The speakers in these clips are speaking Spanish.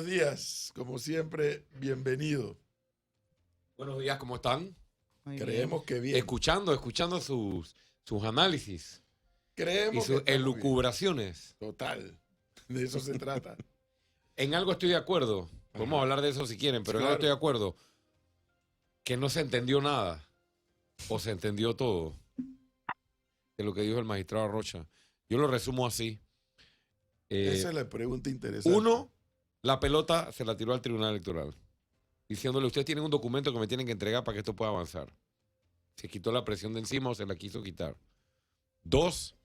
días, como siempre, bienvenido. Buenos días, ¿cómo están? Muy Creemos que bien. Escuchando sus análisis y Creemos que sus estamos bien. elucubraciones. Total, de eso se trata. En algo estoy de acuerdo. Podemos Ajá. hablar de eso si quieren, pero en algo Claro. estoy de acuerdo. Que no se entendió nada. O se entendió todo. De lo que dijo el magistrado Rocha. Yo lo resumo así. Esa es la pregunta interesante. Uno, la pelota se la tiró al Tribunal Electoral. Diciéndole, ustedes tienen un documento que me tienen que entregar para que esto pueda avanzar. Se quitó la presión de encima o se la quiso quitar. Dos,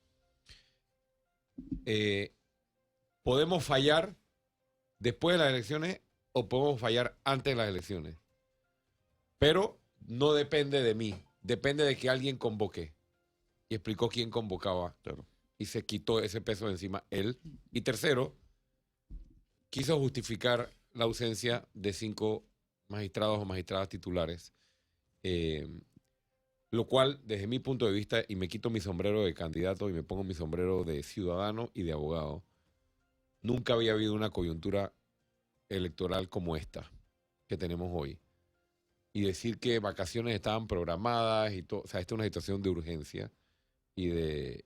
podemos fallar después de las elecciones o podemos fallar antes de las elecciones. Pero no depende de mí, depende de que alguien convoque. Y explicó quién convocaba. Claro. Y se quitó ese peso de encima él. Y tercero, quiso justificar la ausencia de 5 magistrados o magistradas titulares. Lo cual, desde mi punto de vista, y me quito mi sombrero de candidato y me pongo mi sombrero de ciudadano y de abogado, nunca había habido una coyuntura electoral como esta que tenemos hoy. Y decir que vacaciones estaban programadas y todo, o sea, esta es una situación de urgencia y de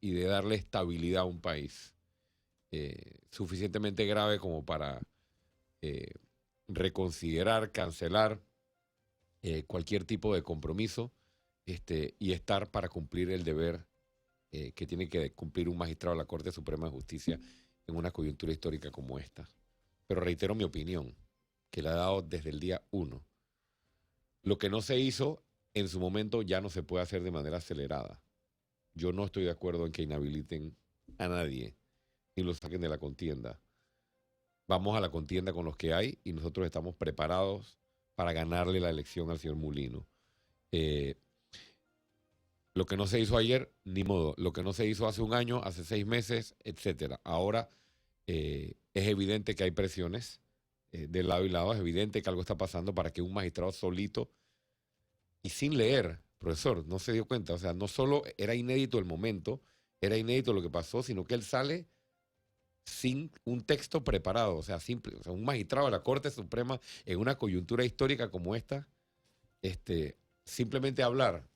darle estabilidad a un país suficientemente grave como para reconsiderar, cancelar cualquier tipo de compromiso y estar para cumplir el deber que tiene que cumplir un magistrado de la Corte Suprema de Justicia en una coyuntura histórica como esta. Pero reitero mi opinión, que la he dado desde el día 1. Lo que no se hizo en su momento ya no se puede hacer de manera acelerada. Yo no estoy de acuerdo en que inhabiliten a nadie ni lo saquen de la contienda. Vamos a la contienda con los que hay y nosotros estamos preparados para ganarle la elección al señor Mulino. Lo que no se hizo ayer, ni modo. Lo que no se hizo hace un año, hace 6 meses, etcétera. Ahora es evidente que hay presiones de lado y lado. Es evidente que algo está pasando para que un magistrado solito y sin leer, profesor, no se dio cuenta. O sea, no solo era inédito el momento, era inédito lo que pasó, sino que él sale sin un texto preparado. O sea, simple. O sea, un magistrado de la Corte Suprema en una coyuntura histórica como esta, simplemente hablar.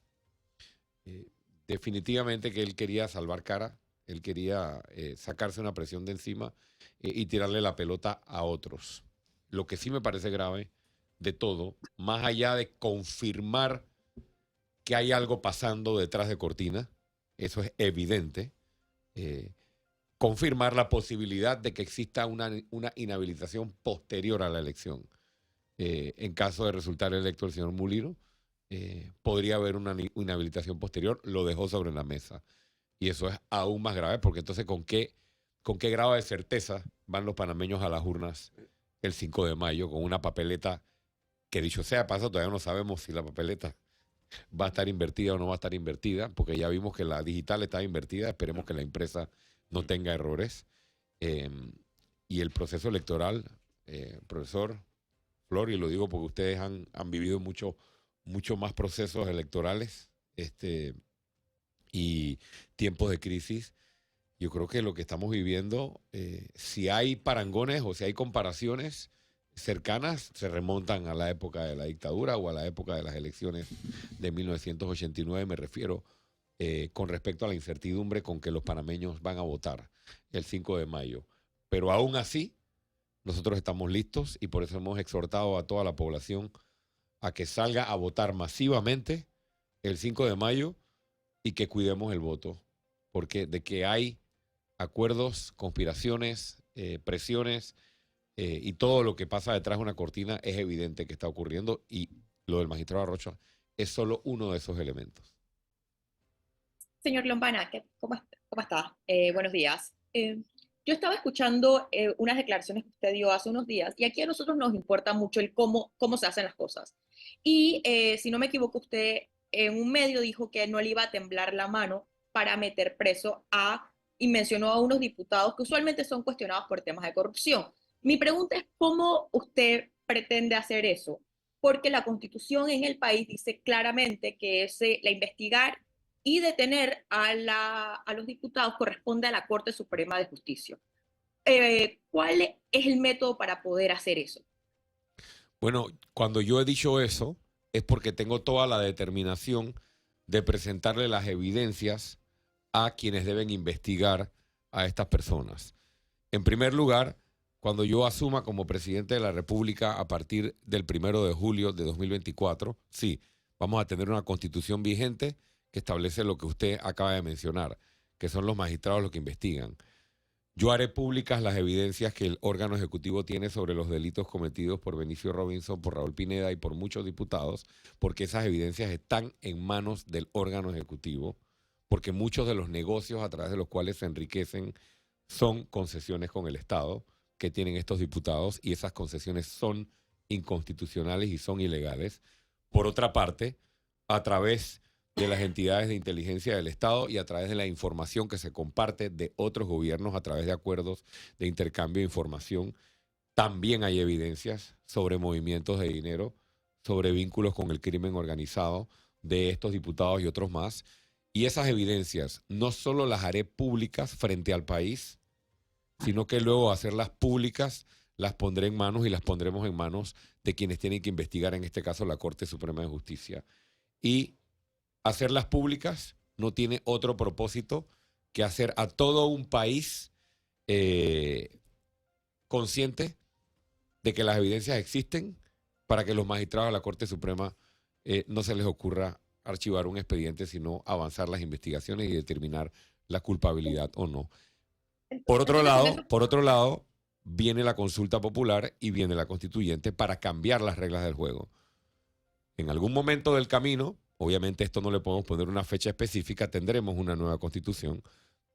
Definitivamente que él quería salvar cara, él quería sacarse una presión de encima y tirarle la pelota a otros. Lo que sí me parece grave de todo, más allá de confirmar que hay algo pasando detrás de cortina, eso es evidente, confirmar la posibilidad de que exista una inhabilitación posterior a la elección. En caso de resultar electo el señor Mulino, podría haber una inhabilitación posterior, lo dejó sobre la mesa. Y eso es aún más grave, porque entonces ¿con qué grado de certeza van los panameños a las urnas el 5 de mayo con una papeleta que, dicho sea de paso, todavía no sabemos si la papeleta va a estar invertida o no va a estar invertida, porque ya vimos que la digital está invertida, esperemos que la impresa no tenga errores. Y el proceso electoral, profesor Flor, y lo digo porque ustedes han vivido mucho más procesos electorales y tiempos de crisis. Yo creo que lo que estamos viviendo, si hay parangones o si hay comparaciones cercanas, se remontan a la época de la dictadura o a la época de las elecciones de 1989, me refiero, con respecto a la incertidumbre con que los panameños van a votar el 5 de mayo. Pero aún así, nosotros estamos listos y por eso hemos exhortado a toda la población a que salga a votar masivamente el 5 de mayo y que cuidemos el voto. Porque de que hay acuerdos, conspiraciones, presiones y todo lo que pasa detrás de una cortina es evidente que está ocurriendo y lo del magistrado Rocha es solo uno de esos elementos. Señor Lombana, ¿cómo está? Buenos días. Yo estaba escuchando unas declaraciones que usted dio hace unos días y aquí a nosotros nos importa mucho el cómo se hacen las cosas. Y si no me equivoco, usted en un medio dijo que no le iba a temblar la mano para meter preso y mencionó a unos diputados que usualmente son cuestionados por temas de corrupción. Mi pregunta es, ¿cómo usted pretende hacer eso? Porque la Constitución en el país dice claramente que la investigar y detener a los diputados corresponde a la Corte Suprema de Justicia. ¿cuál es el método para poder hacer eso? Bueno, cuando yo he dicho eso, es porque tengo toda la determinación de presentarle las evidencias a quienes deben investigar a estas personas. En primer lugar, cuando yo asuma como presidente de la República a partir del 1 de julio de 2024, sí, vamos a tener una constitución vigente que establece lo que usted acaba de mencionar, que son los magistrados los que investigan. Yo haré públicas las evidencias que el órgano ejecutivo tiene sobre los delitos cometidos por Benicio Robinson, por Raúl Pineda y por muchos diputados, porque esas evidencias están en manos del órgano ejecutivo, porque muchos de los negocios a través de los cuales se enriquecen son concesiones con el Estado que tienen estos diputados y esas concesiones son inconstitucionales y son ilegales. Por otra parte, a través de las entidades de inteligencia del Estado y a través de la información que se comparte de otros gobiernos a través de acuerdos de intercambio de información, también hay evidencias sobre movimientos de dinero, sobre vínculos con el crimen organizado de estos diputados y otros más. Y esas evidencias no solo las haré públicas frente al país, sino que luego hacerlas públicas las pondré en manos y las pondremos en manos de quienes tienen que investigar, en este caso la Corte Suprema de Justicia. Y hacerlas públicas no tiene otro propósito que hacer a todo un país consciente de que las evidencias existen para que los magistrados de la Corte Suprema no se les ocurra archivar un expediente, sino avanzar las investigaciones y determinar la culpabilidad o no. Por otro lado, viene la consulta popular y viene la constituyente para cambiar las reglas del juego. En algún momento del camino, obviamente esto no le podemos poner una fecha específica, tendremos una nueva constitución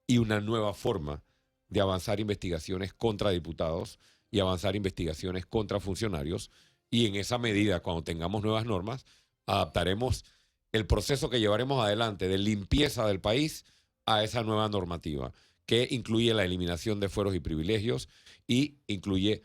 y una nueva forma de avanzar investigaciones contra diputados y avanzar investigaciones contra funcionarios. Y en esa medida, cuando tengamos nuevas normas, adaptaremos el proceso que llevaremos adelante de limpieza del país a esa nueva normativa, que incluye la eliminación de fueros y privilegios y incluye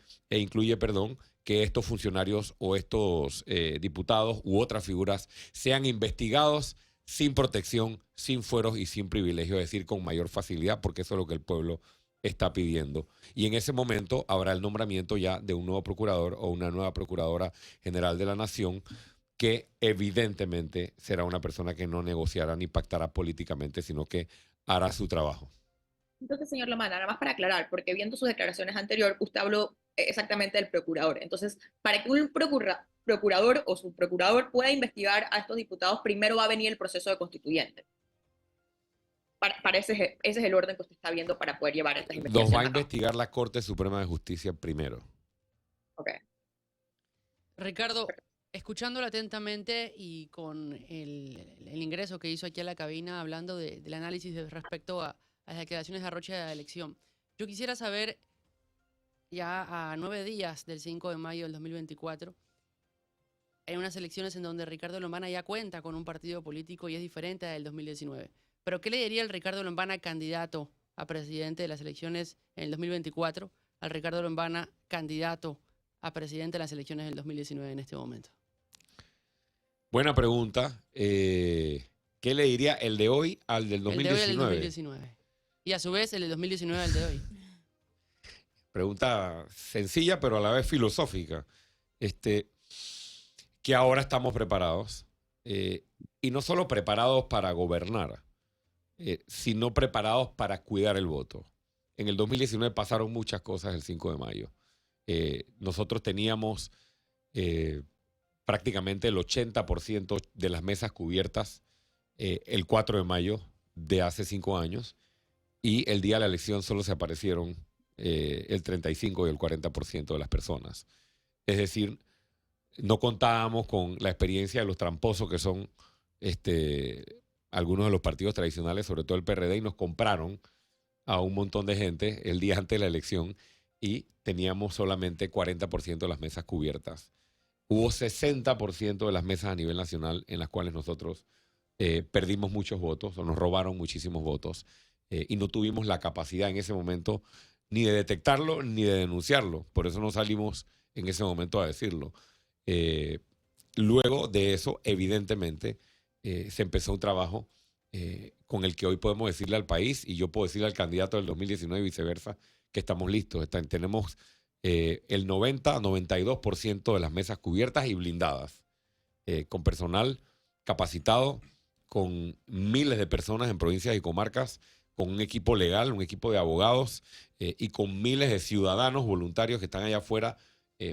que estos funcionarios o estos diputados u otras figuras sean investigados sin protección, sin fueros y sin privilegios, es decir, con mayor facilidad, porque eso es lo que el pueblo está pidiendo. Y en ese momento habrá el nombramiento ya de un nuevo procurador o una nueva procuradora general de la Nación, que evidentemente será una persona que no negociará ni pactará políticamente, sino que hará su trabajo. Entonces, señor Lombana, nada más para aclarar, porque viendo sus declaraciones anteriores, usted habló exactamente del procurador. Entonces, para que un procurador o subprocurador pueda investigar a estos diputados, primero va a venir el proceso de constituyente. Ese es el orden que usted está viendo para poder llevar estas investigaciones. Los va a investigar la Corte Suprema de Justicia primero. Ok. Ricardo, escuchándolo atentamente y con el ingreso que hizo aquí a la cabina hablando del análisis respecto a las declaraciones de Arrocha de la elección, yo quisiera saber, ya a 9 días del 5 de mayo del 2024, en unas elecciones en donde Ricardo Lombana ya cuenta con un partido político y es diferente al del 2019, pero ¿qué le diría el Ricardo Lombana candidato a presidente de las elecciones en el 2024 al Ricardo Lombana candidato a presidente de las elecciones del 2019 en este momento? Buena pregunta. ¿Qué le diría el de hoy al del 2019? El de hoy al del 2019. Y a su vez el de 2019 al de hoy. Pregunta sencilla, pero a la vez filosófica. Que ahora estamos preparados. Y no solo preparados para gobernar, sino preparados para cuidar el voto. En el 2019 pasaron muchas cosas el 5 de mayo. Nosotros teníamos prácticamente el 80% de las mesas cubiertas el 4 de mayo de hace 5 años. Y el día de la elección solo se aparecieron el 35 y el 40% de las personas. Es decir, no contábamos con la experiencia de los tramposos que son algunos de los partidos tradicionales, sobre todo el PRD, y nos compraron a un montón de gente el día antes de la elección y teníamos solamente 40% de las mesas cubiertas. Hubo 60% de las mesas a nivel nacional en las cuales nosotros perdimos muchos votos o nos robaron muchísimos votos. Y no tuvimos la capacidad en ese momento ni de detectarlo ni de denunciarlo. Por eso no salimos en ese momento a decirlo. Luego de eso, evidentemente, se empezó un trabajo con el que hoy podemos decirle al país, y yo puedo decirle al candidato del 2019 y viceversa, que estamos listos. Tenemos el 90-92% de las mesas cubiertas y blindadas, con personal capacitado, con miles de personas en provincias y comarcas, con un equipo legal, un equipo de abogados y con miles de ciudadanos voluntarios que están allá afuera,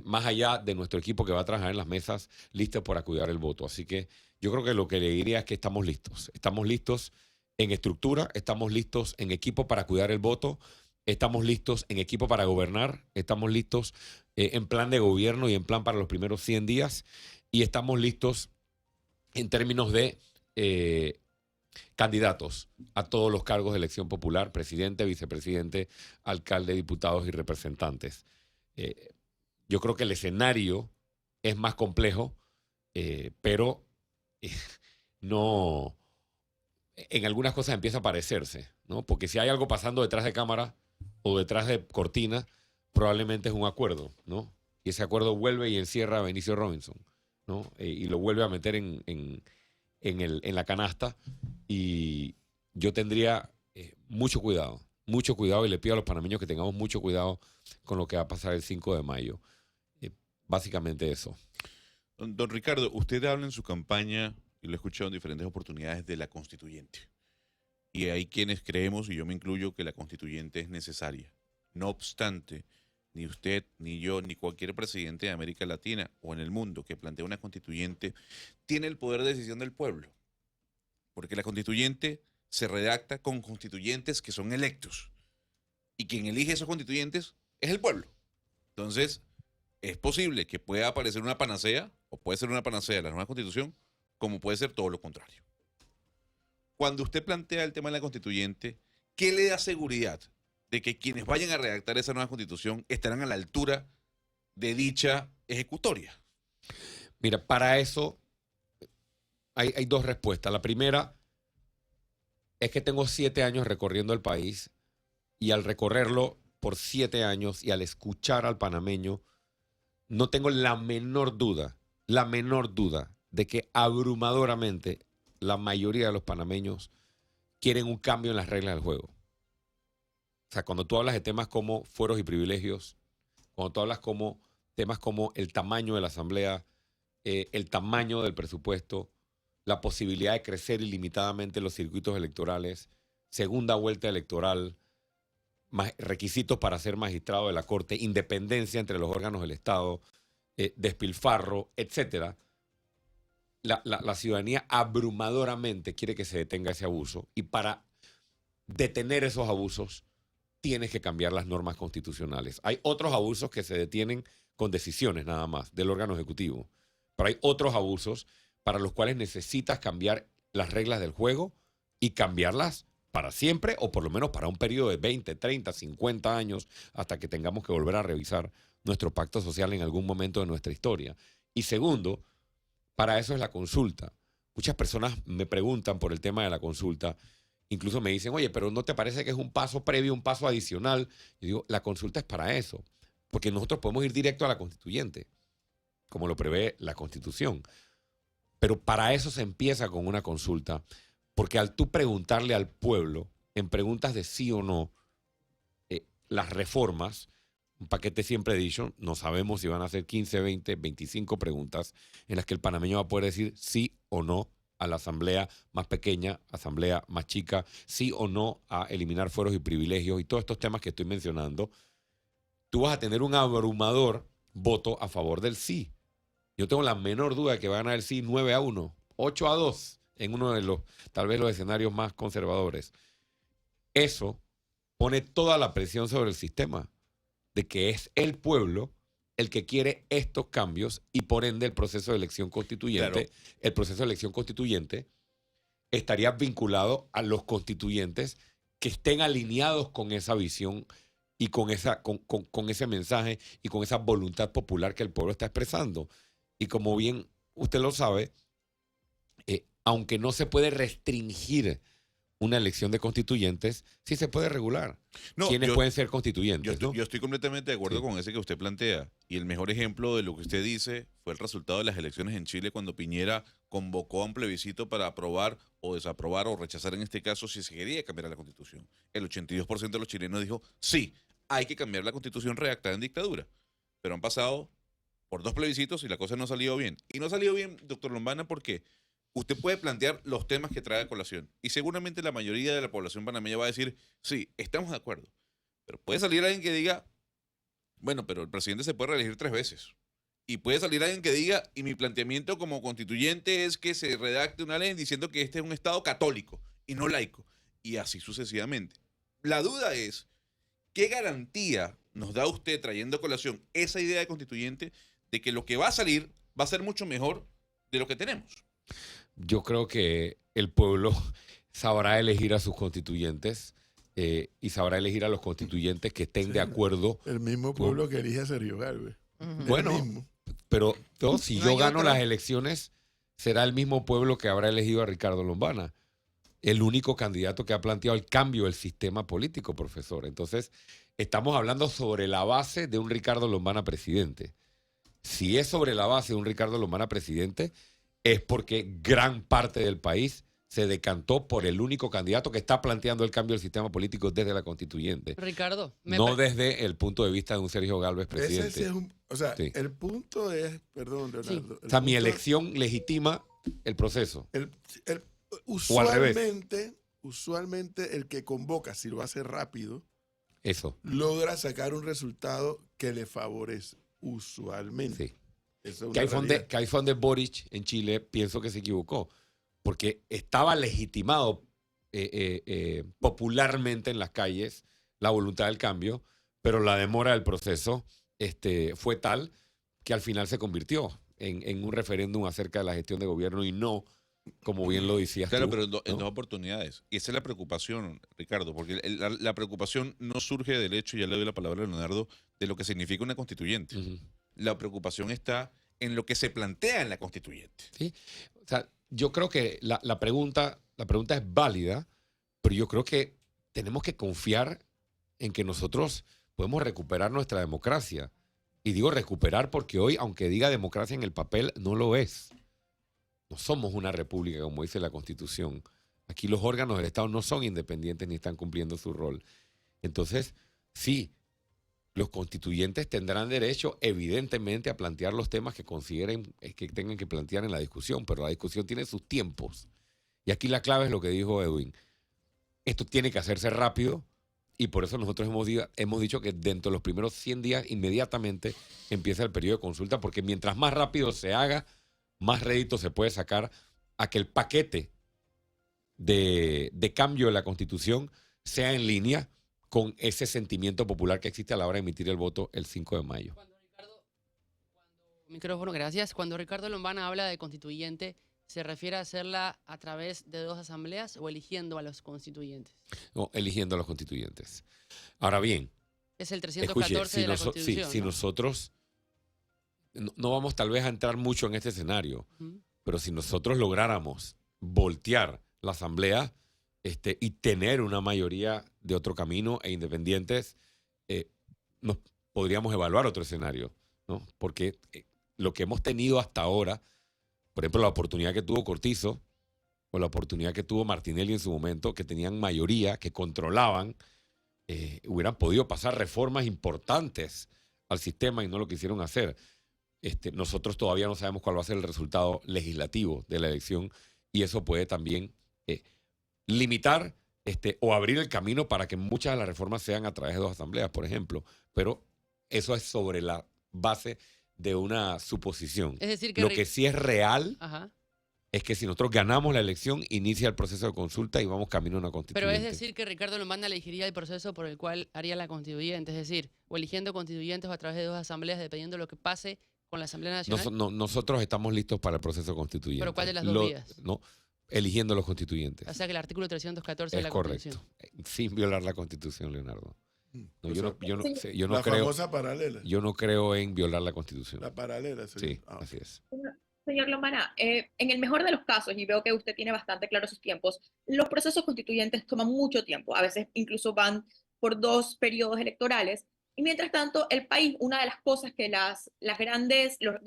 más allá de nuestro equipo que va a trabajar en las mesas, listos para cuidar el voto. Así que yo creo que lo que le diría es que estamos listos. Estamos listos en estructura, estamos listos en equipo para cuidar el voto, estamos listos en equipo para gobernar, estamos listos en plan de gobierno y en plan para los primeros 100 días, y estamos listos en términos de candidatos a todos los cargos de elección popular: presidente, vicepresidente, alcalde, diputados y representantes. Yo creo que el escenario es más complejo, pero no, en algunas cosas empieza a parecerse, ¿no? Porque si hay algo pasando detrás de cámara o detrás de cortina, probablemente es un acuerdo, ¿no? Y ese acuerdo vuelve y encierra a Benicio Robinson, ¿no? Y lo vuelve a meter en la canasta, y yo tendría mucho cuidado, y le pido a los panameños que tengamos mucho cuidado con lo que va a pasar el 5 de mayo. Básicamente eso. Don Ricardo, usted habla en su campaña, y lo he escuchado en diferentes oportunidades, de la constituyente. Y hay quienes creemos, y yo me incluyo, que la constituyente es necesaria. No obstante, ni usted, ni yo, ni cualquier presidente de América Latina o en el mundo que plantee una constituyente tiene el poder de decisión del pueblo. Porque la constituyente se redacta con constituyentes que son electos. Y quien elige esos constituyentes es el pueblo. Entonces, es posible que pueda aparecer una panacea, o puede ser una panacea la nueva constitución, como puede ser todo lo contrario. Cuando usted plantea el tema de la constituyente, ¿qué le da seguridad de que quienes vayan a redactar esa nueva constitución estarán a la altura de dicha ejecutoria? Mira, para eso hay dos respuestas. La primera es que tengo 7 años recorriendo el país, y al recorrerlo por 7 años y al escuchar al panameño, no tengo la menor duda de que abrumadoramente la mayoría de los panameños quieren un cambio en las reglas del juego. O sea, cuando tú hablas de temas como fueros y privilegios, cuando tú hablas como temas como el tamaño de la asamblea, el tamaño del presupuesto, la posibilidad de crecer ilimitadamente los circuitos electorales, segunda vuelta electoral, requisitos para ser magistrado de la Corte, independencia entre los órganos del Estado, despilfarro, etcétera, la ciudadanía abrumadoramente quiere que se detenga ese abuso, y para detener esos abusos tienes que cambiar las normas constitucionales. Hay otros abusos que se detienen con decisiones nada más del órgano ejecutivo, pero hay otros abusos para los cuales necesitas cambiar las reglas del juego, y cambiarlas para siempre, o por lo menos para un periodo de 20, 30, 50 años, hasta que tengamos que volver a revisar nuestro pacto social en algún momento de nuestra historia. Y segundo, para eso es la consulta. Muchas personas me preguntan por el tema de la consulta, incluso me dicen: oye, pero ¿no te parece que es un paso previo, un paso adicional? Y digo, la consulta es para eso, porque nosotros podemos ir directo a la constituyente, como lo prevé la Constitución. Pero para eso se empieza con una consulta, porque al tú preguntarle al pueblo, en preguntas de sí o no, las reformas, un paquete siempre he dicho, no sabemos si van a ser 15, 20, 25 preguntas en las que el panameño va a poder decir sí o no a la asamblea más pequeña, asamblea más chica, sí o no a eliminar fueros y privilegios, y todos estos temas que estoy mencionando. Tú vas a tener un abrumador voto a favor del sí. Yo tengo la menor duda de que va a ganar el sí 9-1, 8-2, en uno de los, tal vez los escenarios más conservadores. Eso pone toda la presión sobre el sistema, de que es el pueblo el que quiere estos cambios, y por ende el proceso de elección constituyente, claro, el proceso de elección constituyente estaría vinculado a los constituyentes que estén alineados con esa visión y con ese mensaje y con esa voluntad popular que el pueblo está expresando. Y como bien usted lo sabe, aunque no se puede restringir una elección de constituyentes, sí se puede regular. ¿Quiénes pueden ser constituyentes? Yo estoy completamente de acuerdo con ese que usted plantea. Y el mejor ejemplo de lo que usted dice fue el resultado de las elecciones en Chile, cuando Piñera convocó a un plebiscito para aprobar o desaprobar o rechazar, en este caso, si se quería cambiar la Constitución. El 82% de los chilenos dijo sí hay que cambiar la constitución redactada en dictadura. Pero han pasado por 2 plebiscitos y la cosa no ha salido bien. Y no ha salido bien, doctor Lombana, porque usted puede plantear los temas que trae a colación. Y seguramente la mayoría de la población panameña va a decir, sí, estamos de acuerdo. Pero puede salir alguien que diga, bueno, pero el presidente se puede reelegir 3 veces. Y puede salir alguien que diga, y mi planteamiento como constituyente es que se redacte una ley diciendo que este es un Estado católico y no laico. Y así sucesivamente. La duda es, ¿qué garantía nos da usted trayendo a colación esa idea de constituyente de que lo que va a salir va a ser mucho mejor de lo que tenemos? Yo creo que el pueblo sabrá elegir a sus constituyentes y sabrá elegir a los constituyentes que estén de acuerdo. El mismo pueblo que elige a Sergio Galvez. Bueno, pero no, si No yo hay gano otro. las elecciones, será el mismo pueblo que habrá elegido a Ricardo Lombana. El único candidato que ha planteado el cambio del sistema político, profesor. Entonces, estamos hablando sobre la base de un Ricardo Lombana presidente. Si es sobre la base de un Ricardo Lombana presidente, es porque gran parte del país se decantó por el único candidato que está planteando el cambio del sistema político desde la constituyente. Ricardo, No desde el punto de vista de un Sergio Galvez Ese sí presidente. es o sea, Sí. el punto es, perdón, Leonardo. O sea, mi punto- elección legitima el proceso. el- O al revés. usualmente el que convoca, si lo hace rápido, Eso, logra sacar un resultado que le favorece. Usualmente. sí. Eso es Que una ahí realidad. fue donde Boric en Chile pienso que se equivocó, porque estaba legitimado popularmente en las calles la voluntad del cambio, pero la demora del proceso fue tal que al final se convirtió en un referéndum acerca de la gestión de gobierno y no, como bien lo decías Claro, tú, pero en ¿no? 2 oportunidades. Y esa es la preocupación, Ricardo, porque la preocupación no surge del hecho, ya le doy la palabra a Leonardo, de lo que significa una constituyente. Ujú. La preocupación está en lo que se plantea en la constituyente. ¿Sí? O sea, yo creo que la pregunta es válida, pero yo creo que tenemos que confiar en que nosotros podemos recuperar nuestra democracia. Y digo recuperar porque hoy, aunque diga democracia en el papel, no lo es. No somos una república, como dice la Constitución. Aquí los órganos del Estado no son independientes ni están cumpliendo su rol. Entonces, sí, los constituyentes tendrán derecho, evidentemente, a plantear los temas que consideren que tengan que plantear en la discusión, pero la discusión tiene sus tiempos. Y aquí la clave es lo que dijo Edwin. Esto tiene que hacerse rápido y por eso nosotros hemos dicho que dentro de los primeros 100 días inmediatamente empieza el periodo de consulta, porque mientras más rápido se haga, más rédito se puede sacar a que el paquete de cambio de la Constitución sea en línea con ese sentimiento popular que existe a la hora de emitir el voto el 5 de mayo. Micrófono, gracias. Cuando Ricardo Lombana habla de constituyente, ¿se refiere a hacerla a través de 2 asambleas o eligiendo a los constituyentes? No, eligiendo a los constituyentes. Ahora bien, Es el escuche, 314 de la Constitución. si ¿no? nosotros, no vamos tal vez a entrar mucho en este escenario, Ujú. pero si nosotros lográramos voltear la asamblea y tener una mayoría de otro camino e independientes, nos podríamos evaluar otro escenario, ¿no? Porque lo que hemos tenido hasta ahora, por ejemplo, la oportunidad que tuvo Cortizo o la oportunidad que tuvo Martinelli en su momento, que tenían mayoría, que controlaban, hubieran podido pasar reformas importantes al sistema y no lo quisieron hacer. Nosotros todavía no sabemos cuál va a ser el resultado legislativo de la elección y eso puede también limitar o abrir el camino para que muchas de las reformas sean a través de 2 asambleas, por ejemplo. Pero eso es sobre la base de una suposición. Es decir, que Lo que sí es real Ajá. es que si nosotros ganamos la elección, inicia el proceso de consulta y vamos camino a una Pero constituyente. es decir que Ricardo Lombana elegiría el proceso por el cual haría la constituyente, es decir, o eligiendo constituyentes o a través de 2 asambleas, dependiendo de lo que pase con la Asamblea Nacional. Nosotros estamos listos para el proceso constituyente. ¿Pero cuál de las 2 vías? No, eligiendo los constituyentes. O sea que el artículo 314 de Es la correcto. Constitución. Sin violar la Constitución, Leonardo. No, yo La no creo, famosa paralela. yo no creo en violar la Constitución. La paralela. Sí, Ah, así es. Señor Lombana, en el mejor de los casos, y veo que usted tiene bastante claro sus tiempos, los procesos constituyentes toman mucho tiempo, a veces incluso van por 2 periodos electorales, y mientras tanto, el país, una de las cosas que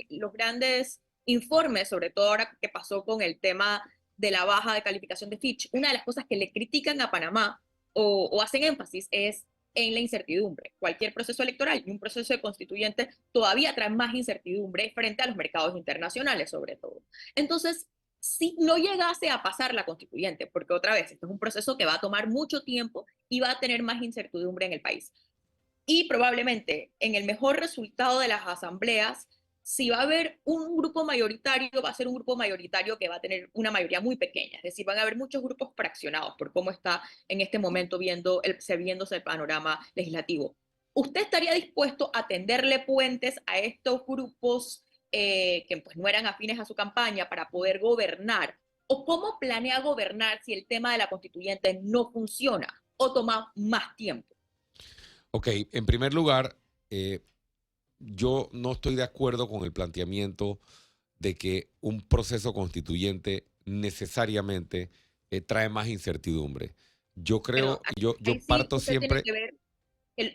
los grandes informes, sobre todo ahora que pasó con el tema de la baja de calificación de Fitch, una de las cosas que le critican a Panamá o hacen énfasis es en la incertidumbre. Cualquier proceso electoral y un proceso de constituyente todavía trae más incertidumbre frente a los mercados internacionales, sobre todo. Entonces, si no llegase a pasar la constituyente, porque otra vez, esto es un proceso que va a tomar mucho tiempo y va a tener más incertidumbre en el país. Y probablemente en el mejor resultado de las asambleas, si va a haber un grupo mayoritario, va a ser un grupo mayoritario que va a tener una mayoría muy pequeña. Es decir, van a haber muchos grupos fraccionados por cómo está en este momento viéndose el panorama legislativo. ¿Usted estaría dispuesto a tenderle puentes a estos grupos que pues, no eran afines a su campaña para poder gobernar? ¿O cómo planea gobernar si el tema de la constituyente no funciona o toma más tiempo? Ok, en primer lugar, yo no estoy de acuerdo con el planteamiento de que un proceso constituyente necesariamente trae más incertidumbre. Yo creo, yo Ahí sí parto usted tiene siempre. que ver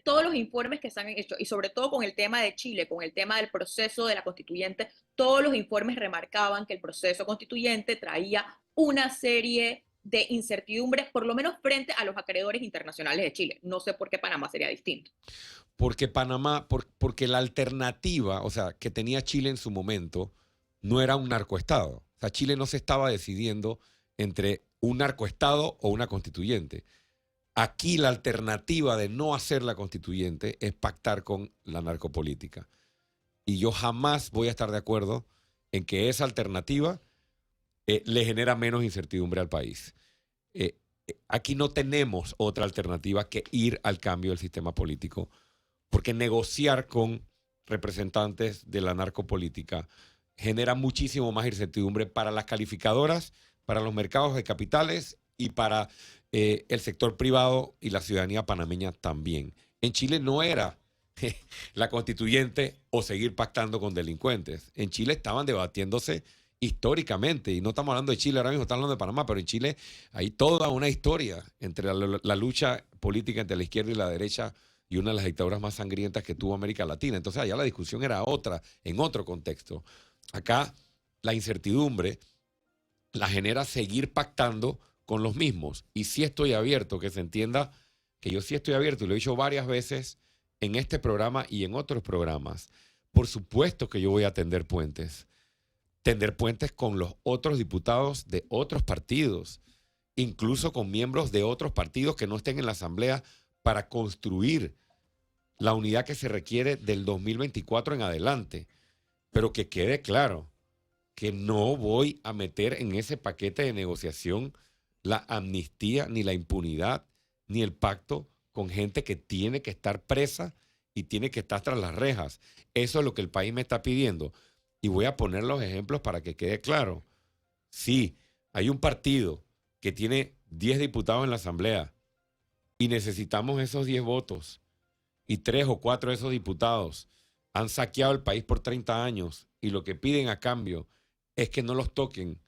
todos los informes que se han hecho, y sobre todo con el tema de Chile, con el tema del proceso de la constituyente, todos los informes remarcaban que el proceso constituyente traía una serie de incertidumbres, por lo menos frente a los acreedores internacionales de Chile. No sé por qué Panamá sería distinto. Porque Panamá, porque la alternativa, o sea, que tenía Chile en su momento, no era un narcoestado. O sea, Chile no se estaba decidiendo entre un narcoestado o una constituyente. Aquí la alternativa de no hacer la constituyente es pactar con la narcopolítica. Y yo jamás voy a estar de acuerdo en que esa alternativa le genera menos incertidumbre al país. Aquí no tenemos otra alternativa que ir al cambio del sistema político, porque negociar con representantes de la narcopolítica genera muchísimo más incertidumbre para las calificadoras, para los mercados de capitales y para el sector privado y la ciudadanía panameña también. En Chile no era la constituyente o seguir pactando con delincuentes. En Chile estaban debatiéndose históricamente, y no estamos hablando de Chile ahora mismo, estamos hablando de Panamá, pero en Chile hay toda una historia entre la lucha política entre la izquierda y la derecha, y una de las dictaduras más sangrientas que tuvo América Latina. Entonces allá la discusión era otra, en otro contexto. Acá la incertidumbre la genera seguir pactando con los mismos. Y sí estoy abierto, que se entienda que yo sí estoy abierto, y lo he dicho varias veces en este programa y en otros programas. Por supuesto que yo voy a tender puentes con los otros diputados de otros partidos, incluso con miembros de otros partidos que no estén en la Asamblea, para construir la unidad que se requiere del 2024 en adelante. Pero que quede claro que no voy a meter en ese paquete de negociación la amnistía, ni la impunidad, ni el pacto con gente que tiene que estar presa y tiene que estar tras las rejas. Eso es lo que el país me está pidiendo. Y voy a poner los ejemplos para que quede claro. Sí, hay un partido que tiene 10 diputados en la Asamblea y necesitamos esos 10 votos, y 3 o 4 de esos diputados han saqueado el país por 30 años, y lo que piden a cambio es que no los toquen,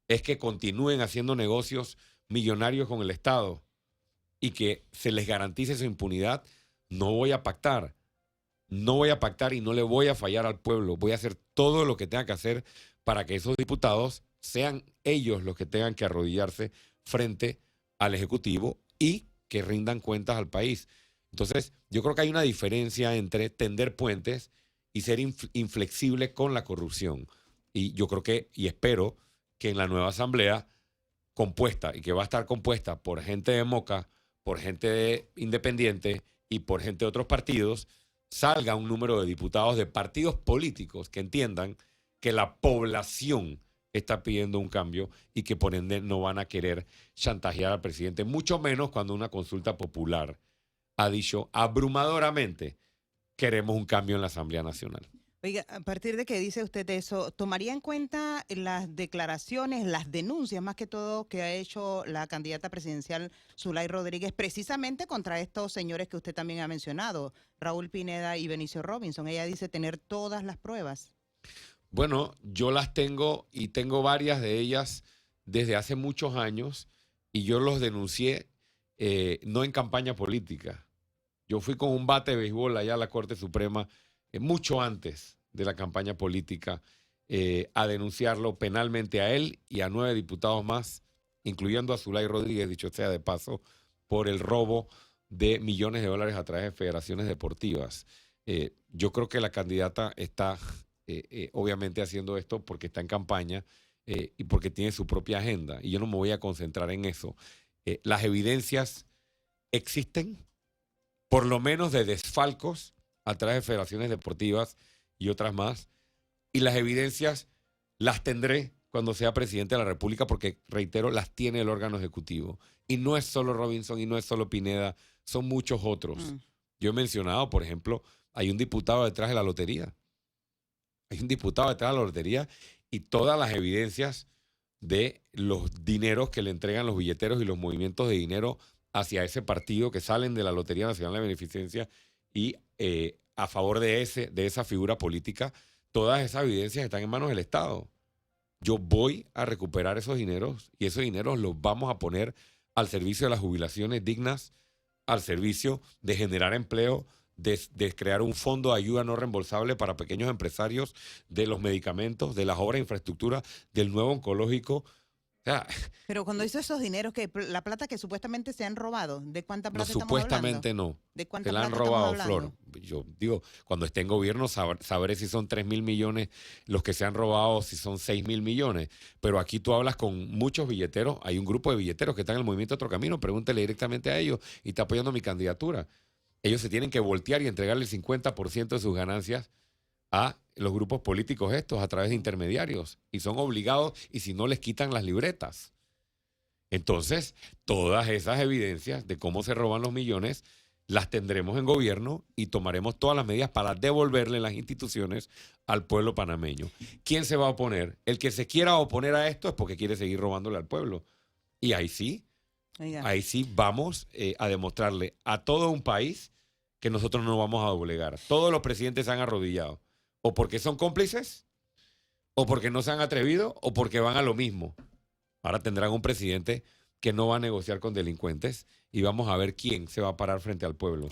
es que continúen haciendo negocios millonarios con el Estado y que se les garantice su impunidad. No voy a pactar. No voy a pactar y no le voy a fallar al pueblo. Voy a hacer todo lo que tenga que hacer para que esos diputados sean ellos los que tengan que arrodillarse frente al Ejecutivo y que rindan cuentas al país. Entonces, yo creo que hay una diferencia entre tender puentes y ser inflexible con la corrupción. Y yo creo que, y espero que en la nueva Asamblea compuesta, y que va a estar compuesta por gente de Moca, por gente independiente y por gente de otros partidos, salga un número de diputados de partidos políticos que entiendan que la población está pidiendo un cambio y que por ende no van a querer chantajear al presidente, mucho menos cuando una consulta popular ha dicho abrumadoramente: queremos un cambio en la Asamblea Nacional. Oiga, a partir de que dice usted eso, ¿tomaría en cuenta las declaraciones, las denuncias más que todo que ha hecho la candidata presidencial Zulay Rodríguez precisamente contra estos señores que usted también ha mencionado, Raúl Pineda y Benicio Robinson? Ella dice tener todas las pruebas. Bueno, yo las tengo, y tengo varias de ellas desde hace muchos años, y yo los denuncié no en campaña política. Yo fui con un bate de béisbol allá a la Corte Suprema mucho antes de la campaña política a denunciarlo penalmente a él y a 9 diputados más, incluyendo a Zulay Rodríguez, dicho sea de paso, por el robo de millones de dólares a través de federaciones deportivas. Yo creo que la candidata está obviamente haciendo esto porque está en campaña y porque tiene su propia agenda. Y yo no me voy a concentrar en eso. Las evidencias existen, por lo menos de desfalcos a través de federaciones deportivas y otras más. Y las evidencias las tendré cuando sea presidente de la República porque, reitero, las tiene el órgano ejecutivo. Y no es solo Robinson y no es solo Pineda, son muchos otros. Yo he mencionado, por ejemplo, hay un diputado detrás de la lotería. Hay un diputado detrás de la lotería y todas las evidencias de los dineros que le entregan los billeteros y los movimientos de dinero hacia ese partido que salen de la Lotería Nacional de Beneficencia y a favor de esa figura política, todas esas evidencias están en manos del Estado. Yo voy a recuperar esos dineros y esos dineros los vamos a poner al servicio de las jubilaciones dignas, al servicio de generar empleo, de crear un fondo de ayuda no reembolsable para pequeños empresarios, de los medicamentos, de las obras de infraestructura, del nuevo oncológico. O sea, Pero cuando hizo esos dineros, que la plata que supuestamente se han robado, ¿de cuánta no, plata estamos supuestamente hablando? no. ¿De cuánta Se la han plata estamos robado, hablando? Flor. Yo digo, cuando esté en gobierno sabré si son 3.000 millones los que se han robado, si son 6.000 millones. Pero aquí tú hablas con muchos billeteros. Hay un grupo de billeteros que están en el movimiento Otro Camino. Pregúntele directamente a ellos y está apoyando mi candidatura. Ellos se tienen que voltear y entregarle el 50% de sus ganancias a los grupos políticos estos a través de intermediarios. Y son obligados y si no les quitan las libretas. Entonces, todas esas evidencias de cómo se roban los millones las tendremos en gobierno y tomaremos todas las medidas para devolverle las instituciones al pueblo panameño. ¿Quién se va a oponer? El que se quiera oponer a esto es porque quiere seguir robándole al pueblo. Y ahí sí vamos a demostrarle a todo un país que nosotros no vamos a doblegar. Todos los presidentes se han arrodillado. O porque son cómplices, o porque no se han atrevido, o porque van a lo mismo. Ahora tendrán un presidente que no va a negociar con delincuentes y vamos a ver quién se va a parar frente al pueblo.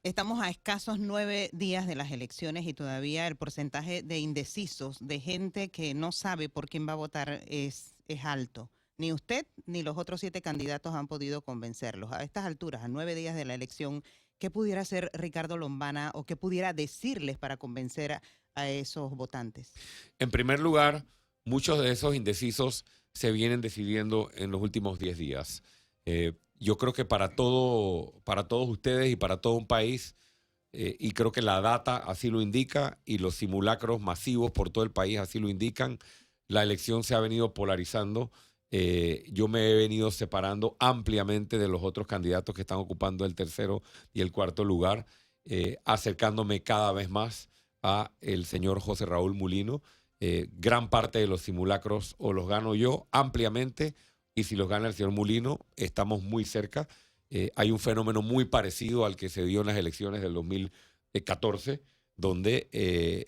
Estamos a escasos 9 días de las elecciones y todavía el porcentaje de indecisos, de gente que no sabe por quién va a votar, es alto. Ni usted ni los otros 7 candidatos han podido convencerlos. A estas alturas, a 9 días de la elección, ¿qué pudiera hacer Ricardo Lombana o qué pudiera decirles para convencer a esos votantes? En primer lugar, muchos de esos indecisos se vienen decidiendo en los últimos 10 días. Yo creo que para todos ustedes y para todo un país, y creo que la data así lo indica y los simulacros masivos por todo el país así lo indican, la elección se ha venido polarizando. Yo me he venido separando ampliamente de los otros candidatos que están ocupando el tercero y el cuarto lugar, acercándome cada vez más a el señor José Raúl Mulino. Gran parte de los simulacros o los gano yo ampliamente y si los gana el señor Mulino estamos muy cerca. Hay un fenómeno muy parecido al que se dio en las elecciones del 2014 donde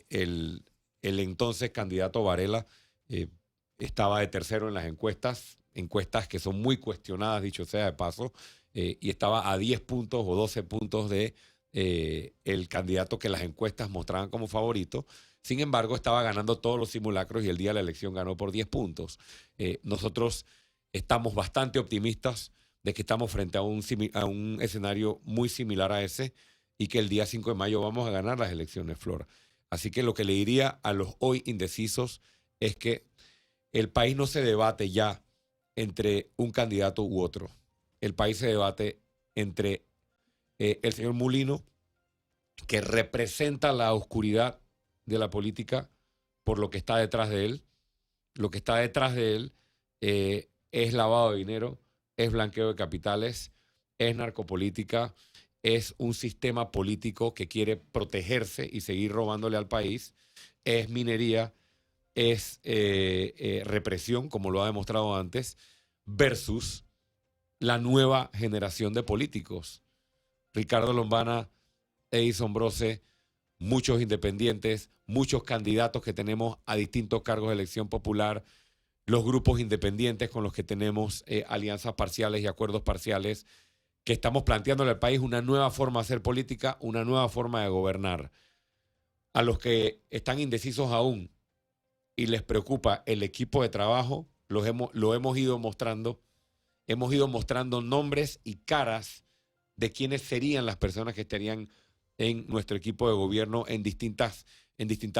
el entonces candidato Varela estaba de tercero en las encuestas que son muy cuestionadas, dicho sea de paso, y estaba a 10 puntos o 12 puntos de el candidato que las encuestas mostraban como favorito. Sin embargo, estaba ganando todos los simulacros y el día de la elección ganó por 10 puntos. Nosotros estamos bastante optimistas de que estamos frente a un escenario muy similar a ese y que el día 5 de mayo vamos a ganar las elecciones, Flor. Así que lo que le diría a los hoy indecisos es que el país no se debate ya entre un candidato u otro. El país se debate entre el señor Mulino, que representa la oscuridad de la política por lo que está detrás de él. Lo que está detrás de él es lavado de dinero, es blanqueo de capitales, es narcopolítica, es un sistema político que quiere protegerse y seguir robándole al país, es minería, es represión, como lo ha demostrado antes, versus la nueva generación de políticos. Ricardo Lombana, Edison Brose, muchos independientes, muchos candidatos que tenemos a distintos cargos de elección popular, los grupos independientes con los que tenemos alianzas parciales y acuerdos parciales, que estamos planteándole al país una nueva forma de hacer política, una nueva forma de gobernar. A los que están indecisos aún y les preocupa el equipo de trabajo, lo hemos ido mostrando nombres y caras de quiénes serían las personas que estarían en nuestro equipo de gobierno en distintas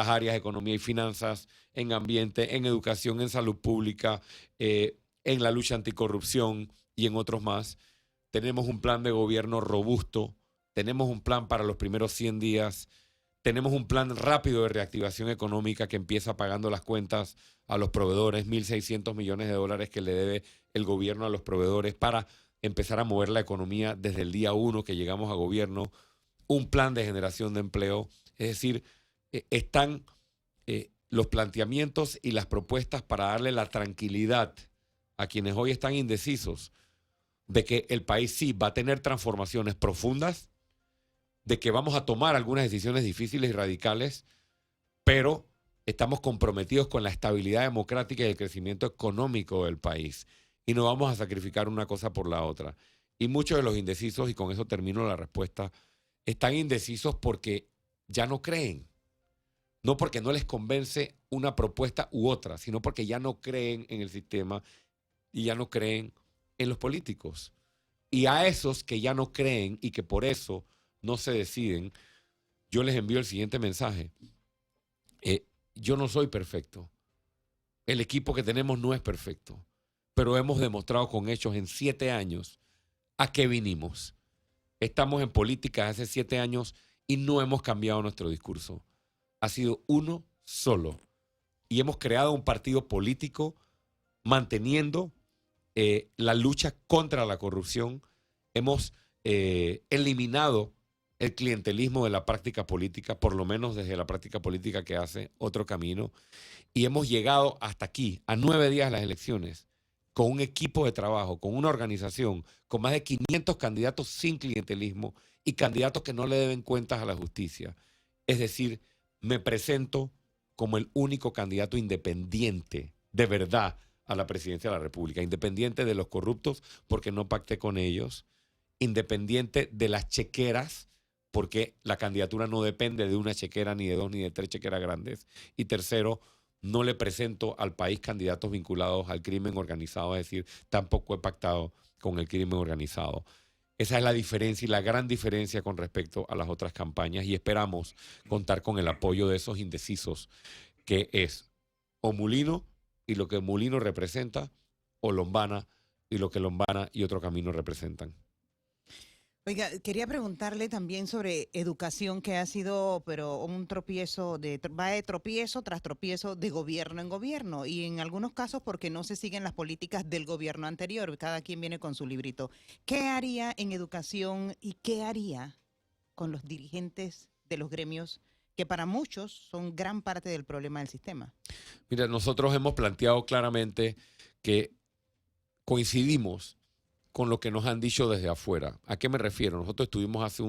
áreas, economía y finanzas, en ambiente, en educación, en salud pública, en la lucha anticorrupción y en otros más. Tenemos un plan de gobierno robusto, tenemos un plan para los primeros 100 días, tenemos un plan rápido de reactivación económica que empieza pagando las cuentas a los proveedores, 1.600 millones de dólares que le debe el gobierno a los proveedores para empezar a mover la economía desde el día 1 que llegamos a gobierno, un plan de generación de empleo. Es decir, están los planteamientos y las propuestas para darle la tranquilidad a quienes hoy están indecisos de que el país sí va a tener transformaciones profundas, de que vamos a tomar algunas decisiones difíciles y radicales, pero estamos comprometidos con la estabilidad democrática y el crecimiento económico del país y no vamos a sacrificar una cosa por la otra. Y muchos de los indecisos, y con eso termino la respuesta, están indecisos porque ya no creen. No porque no les convence una propuesta u otra, sino porque ya no creen en el sistema y ya no creen en los políticos. Y a esos que ya no creen y que por eso no se deciden, yo les envío el siguiente mensaje. Yo no soy perfecto. El equipo que tenemos no es perfecto. Pero hemos demostrado con hechos en 7 años a qué vinimos. Estamos en política hace 7 años y no hemos cambiado nuestro discurso. Ha sido uno solo. Y hemos creado un partido político manteniendo la lucha contra la corrupción. Hemos eliminado el clientelismo de la práctica política, por lo menos desde la práctica política que hace Otro Camino. Y hemos llegado hasta aquí, a 9 días de las elecciones, con un equipo de trabajo, con una organización, con más de 500 candidatos sin clientelismo y candidatos que no le deben cuentas a la justicia. Es decir, me presento como el único candidato independiente, de verdad, a la presidencia de la República, independiente de los corruptos porque no pacté con ellos, independiente de las chequeras porque la candidatura no depende de una chequera, ni de 2, ni de 3 chequeras grandes. Y tercero, no le presento al país candidatos vinculados al crimen organizado, es decir, tampoco he pactado con el crimen organizado. Esa es la diferencia y la gran diferencia con respecto a las otras campañas y esperamos contar con el apoyo de esos indecisos, que es o Mulino y lo que Mulino representa, o Lombana y lo que Lombana y Otro Camino representan. Oiga, quería preguntarle también sobre educación, que ha sido pero un tropiezo, va de tropiezo tras tropiezo de gobierno en gobierno y en algunos casos porque no se siguen las políticas del gobierno anterior, cada quien viene con su librito. ¿Qué haría en educación y qué haría con los dirigentes de los gremios que para muchos son gran parte del problema del sistema? Mira, nosotros hemos planteado claramente que coincidimos con lo que nos han dicho desde afuera. ¿A qué me refiero? Nosotros estuvimos hace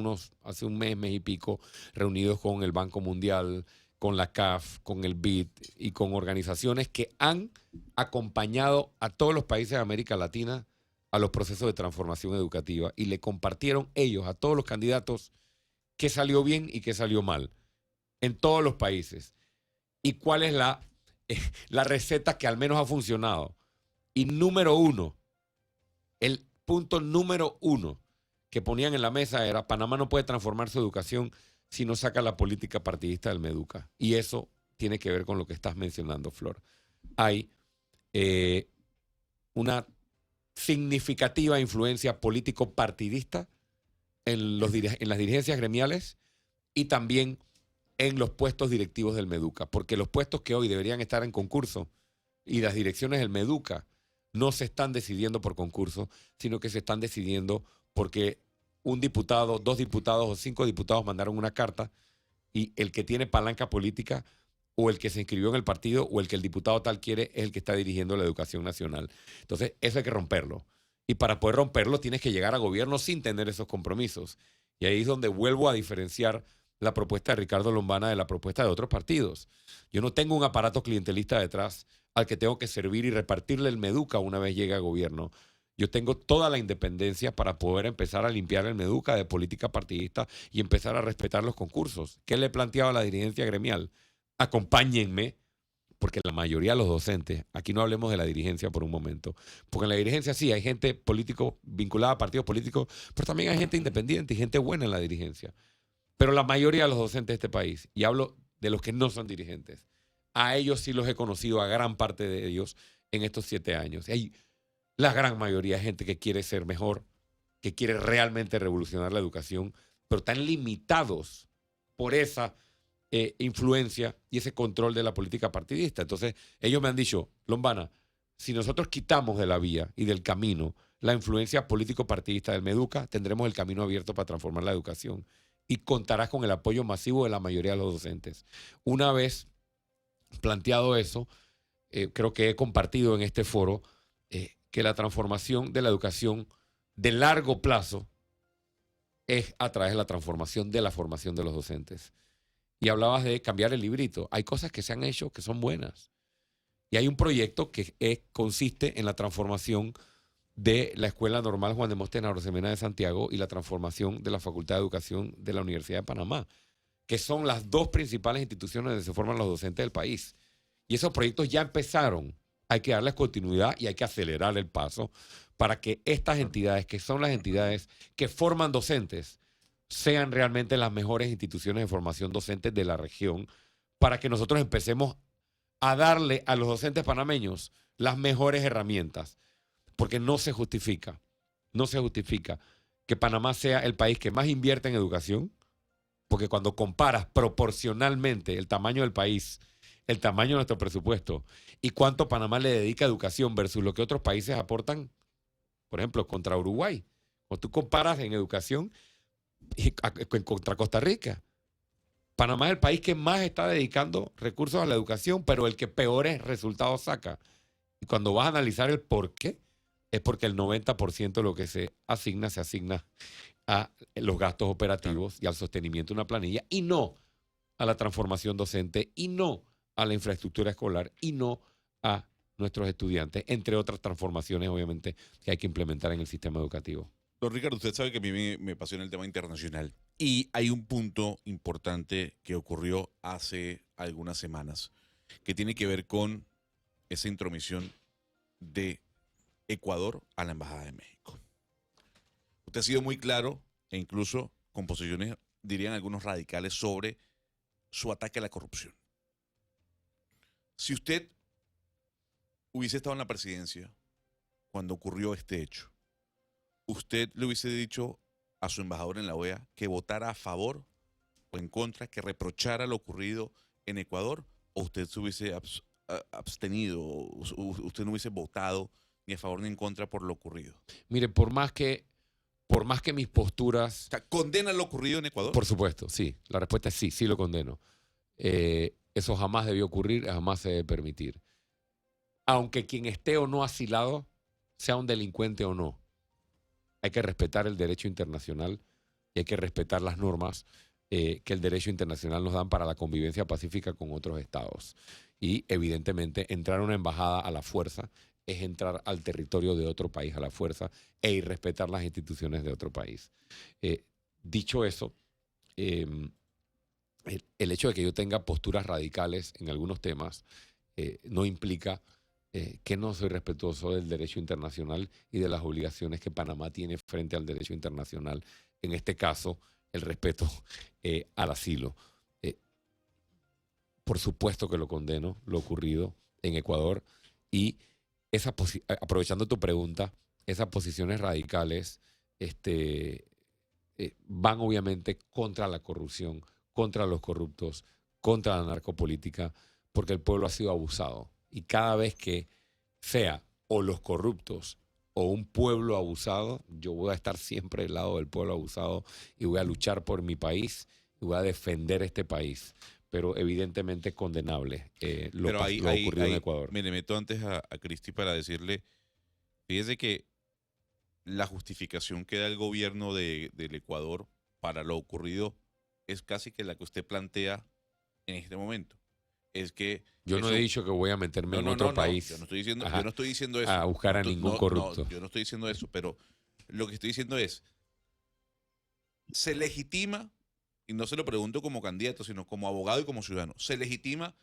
un mes y pico, reunidos con el Banco Mundial, con la CAF, con el BID y con organizaciones que han acompañado a todos los países de América Latina a los procesos de transformación educativa y le compartieron ellos a todos los candidatos qué salió bien y qué salió mal en todos los países y cuál es la receta que al menos ha funcionado. Y número 1, el punto número 1 que ponían en la mesa era: Panamá no puede transformar su educación si no saca la política partidista del Meduca. Y eso tiene que ver con lo que estás mencionando, Flor. Hay una significativa influencia político-partidista en las dirigencias gremiales y también en los puestos directivos del Meduca, porque los puestos que hoy deberían estar en concurso y las direcciones del Meduca no se están decidiendo por concurso, sino que se están decidiendo porque un diputado, 2 diputados o 5 diputados mandaron una carta y el que tiene palanca política o el que se inscribió en el partido o el que el diputado tal quiere es el que está dirigiendo la educación nacional. Entonces, eso hay que romperlo. Y para poder romperlo tienes que llegar a gobierno sin tener esos compromisos. Y ahí es donde vuelvo a diferenciar la propuesta de Ricardo Lombana de la propuesta de otros partidos. Yo no tengo un aparato clientelista detrás al que tengo que servir y repartirle el Meduca una vez llegue a gobierno. Yo tengo toda la independencia para poder empezar a limpiar el Meduca de política partidista y empezar a respetar los concursos. ¿Qué le he planteado a la dirigencia gremial? Acompáñenme porque la mayoría de los docentes, aquí no hablemos de la dirigencia por un momento, porque en la dirigencia sí hay gente político vinculada a partidos políticos, pero también hay gente independiente y gente buena en la dirigencia. Pero la mayoría de los docentes de este país, y hablo de los que no son dirigentes, a ellos sí los he conocido, a gran parte de ellos, en estos 7 años. Y hay la gran mayoría de gente que quiere ser mejor, que quiere realmente revolucionar la educación, pero están limitados por esa influencia y ese control de la política partidista. Entonces, ellos me han dicho, Lombana, si nosotros quitamos de la vía y del camino la influencia político-partidista del Meduca, tendremos el camino abierto para transformar la educación y contarás con el apoyo masivo de la mayoría de los docentes. Una vez planteado eso, creo que he compartido en este foro que la transformación de la educación de largo plazo es a través de la transformación de la formación de los docentes. Y hablabas de cambiar el librito. Hay cosas que se han hecho que son buenas. Y hay un proyecto que consiste en la transformación de la Escuela Normal Juan de Móstenes Arosemena de Santiago y la transformación de la Facultad de Educación de la Universidad de Panamá, que son las dos principales instituciones donde se forman los docentes del país. Y esos proyectos ya empezaron. Hay que darles continuidad y hay que acelerar el paso para que estas entidades, que son las entidades que forman docentes, sean realmente las mejores instituciones de formación docente de la región, para que nosotros empecemos a darle a los docentes panameños las mejores herramientas, porque no se justifica que Panamá sea el país que más invierte en educación, porque cuando comparas proporcionalmente el tamaño del país, el tamaño de nuestro presupuesto y cuánto Panamá le dedica a educación versus lo que otros países aportan, por ejemplo, contra Uruguay, o tú comparas en educación contra Costa Rica. Panamá es el país que más está dedicando recursos a la educación, pero el que peores resultados saca. Y cuando vas a analizar el por qué, es porque el 90% de lo que se asigna a los gastos operativos y al sostenimiento de una planilla, y no a la transformación docente, y no a la infraestructura escolar, y no a nuestros estudiantes, entre otras transformaciones, obviamente, que hay que implementar en el sistema educativo. Don Ricardo, usted sabe que a mí me apasiona el tema internacional y hay un punto importante que ocurrió hace algunas semanas que tiene que ver con esa intromisión de Ecuador a la Embajada de México. Usted ha sido muy claro e incluso con posiciones, dirían algunos radicales, sobre su ataque a la corrupción. Si usted hubiese estado en la presidencia cuando ocurrió este hecho, ¿usted le hubiese dicho a su embajador en la OEA que votara a favor o en contra, que reprochara lo ocurrido en Ecuador, o usted se hubiese abstenido, usted no hubiese votado ni a favor ni en contra por lo ocurrido? Mire, por más que mis posturas... O sea, ¿condena lo ocurrido en Ecuador? Por supuesto, sí. La respuesta es sí, sí lo condeno. Eso jamás debió ocurrir, jamás se debe permitir. Aunque quien esté o no asilado sea un delincuente o no, hay que respetar el derecho internacional y hay que respetar las normas que el derecho internacional nos dan para la convivencia pacífica con otros estados. Y evidentemente entrar a una embajada a la fuerza es entrar al territorio de otro país a la fuerza e irrespetar las instituciones de otro país. Dicho eso, el hecho de que yo tenga posturas radicales en algunos temas no implica que no soy respetuoso del derecho internacional y de las obligaciones que Panamá tiene frente al derecho internacional. En este caso, el respeto al asilo. Por supuesto que lo condeno, lo ocurrido en Ecuador, y aprovechando tu pregunta, esas posiciones radicales van obviamente contra la corrupción, contra los corruptos, contra la narcopolítica, porque el pueblo ha sido abusado. Y cada vez que sea o los corruptos o un pueblo abusado, yo voy a estar siempre del lado del pueblo abusado y voy a luchar por mi país y voy a defender este país. Pero evidentemente es condenable lo ocurrido en Ecuador. Me le meto antes a Cristi para decirle, fíjese que la justificación que da el gobierno del Ecuador para lo ocurrido es casi que la que usted plantea en este momento. Es que yo no he dicho que voy a meterme en otro país. Yo no estoy diciendo eso. A buscar a ningún corrupto. No, yo no estoy diciendo eso, pero lo que estoy diciendo es, se legitima, y no se lo pregunto como candidato, sino como abogado y como ciudadano, se legitima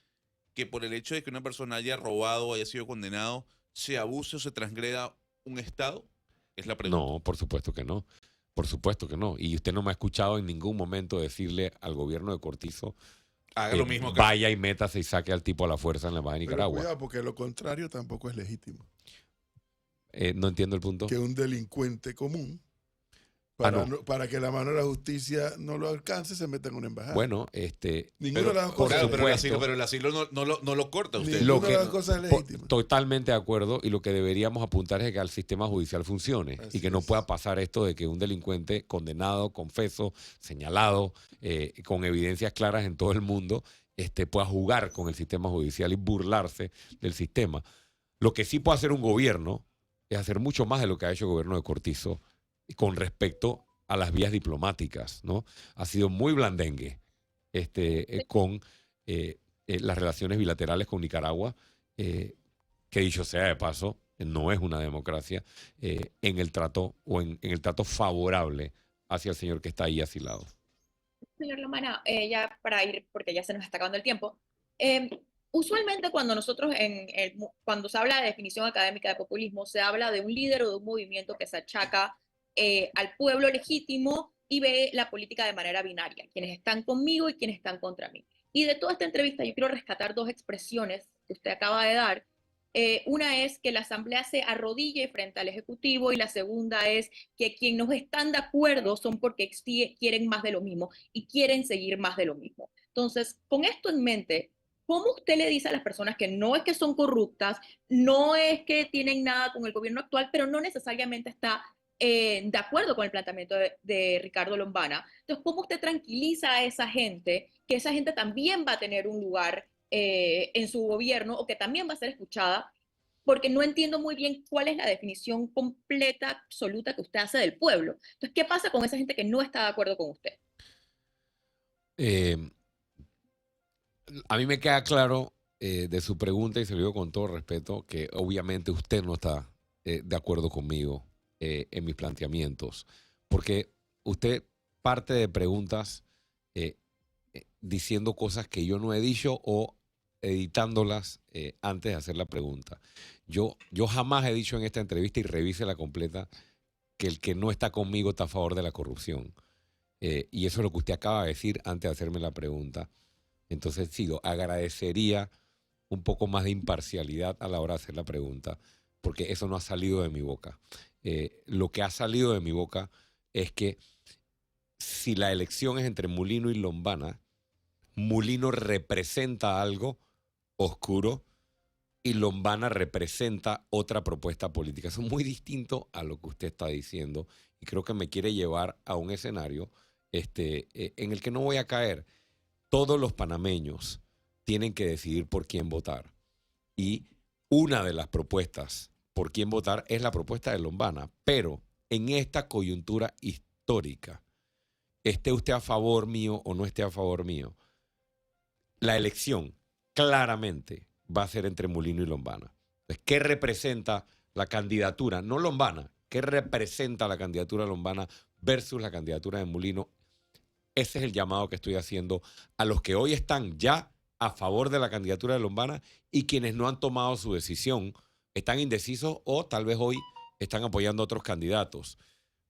que por el hecho de que una persona haya robado o haya sido condenado, se abuse o se transgreda un Estado? Es la pregunta. No, por supuesto que no. Por supuesto que no. Y usted no me ha escuchado en ningún momento decirle al gobierno de Cortizo Haga lo mismo que vaya y métase y saque al tipo a la fuerza en la embajada de Pero Nicaragua. cuidado, porque lo contrario tampoco es legítimo. No entiendo el punto. Que un delincuente común, no. para que la mano de la justicia no lo alcance, se meta en una embajada. Bueno, Ninguna de las dos por cosas. Claro, pero el supuesto. asilo no lo corta usted. Ninguna Lo de las cosas es legítima. Totalmente de acuerdo, y lo que deberíamos apuntar es que el sistema judicial funcione Así y que no es. pueda pasar esto de que un delincuente condenado, confeso, señalado, con evidencias claras en todo el mundo, pueda jugar con el sistema judicial y burlarse del sistema. Lo que sí puede hacer un gobierno es hacer mucho más de lo que ha hecho el gobierno de Cortizo con respecto a las vías diplomáticas, ¿no? Ha sido muy blandengue con las relaciones bilaterales con Nicaragua, que dicho sea de paso, no es una democracia, en el trato o en el trato favorable hacia el señor que está ahí asilado. Señor Lombana, ya para ir, porque ya se nos está acabando el tiempo, usualmente cuando nosotros, cuando se habla de definición académica de populismo, se habla de un líder o de un movimiento que se achaca al pueblo legítimo y ve la política de manera binaria, quienes están conmigo y quienes están contra mí. Y de toda esta entrevista yo quiero rescatar dos expresiones que usted acaba de dar. Una es que la Asamblea se arrodille frente al Ejecutivo y la segunda es que quienes no están de acuerdo son porque quieren más de lo mismo y quieren seguir más de lo mismo. Entonces, con esto en mente, ¿cómo usted le dice a las personas que no es que son corruptas, no es que tienen nada con el gobierno actual, pero no necesariamente está de acuerdo con el planteamiento de Ricardo Lombana? Entonces, ¿cómo usted tranquiliza a esa gente, que esa gente también va a tener un lugar en su gobierno o que también va a ser escuchada? Porque no entiendo muy bien cuál es la definición completa, absoluta que usted hace del pueblo. Entonces, ¿qué pasa con esa gente que no está de acuerdo con usted? A mí me queda claro de su pregunta, y se lo digo con todo respeto, que obviamente usted no está de acuerdo conmigo en mis planteamientos, porque usted parte de preguntas diciendo cosas que yo no he dicho o editándolas antes de hacer la pregunta. Yo jamás he dicho en esta entrevista, y revise la completa, que el que no está conmigo está a favor de la corrupción. Y eso es lo que usted acaba de decir antes de hacerme la pregunta. Entonces, sí, agradecería un poco más de imparcialidad a la hora de hacer la pregunta, porque eso no ha salido de mi boca. Lo que ha salido de mi boca es que si la elección es entre Mulino y Lombana, Mulino representa algo oscuro y Lombana representa otra propuesta política. Eso es muy distinto a lo que usted está diciendo y creo que me quiere llevar a un escenario en el que no voy a caer. Todos los panameños tienen que decidir por quién votar. Y una de las propuestas por quién votar es la propuesta de Lombana. Pero en esta coyuntura histórica, esté usted a favor mío o no esté a favor mío, la elección claramente va a ser entre Mulino y Lombana. Entonces, ¿qué representa la candidatura? No Lombana. ¿Qué representa la candidatura de Lombana versus la candidatura de Mulino? Ese es el llamado que estoy haciendo a los que hoy están ya a favor de la candidatura de Lombana y quienes no han tomado su decisión, están indecisos o tal vez hoy están apoyando a otros candidatos.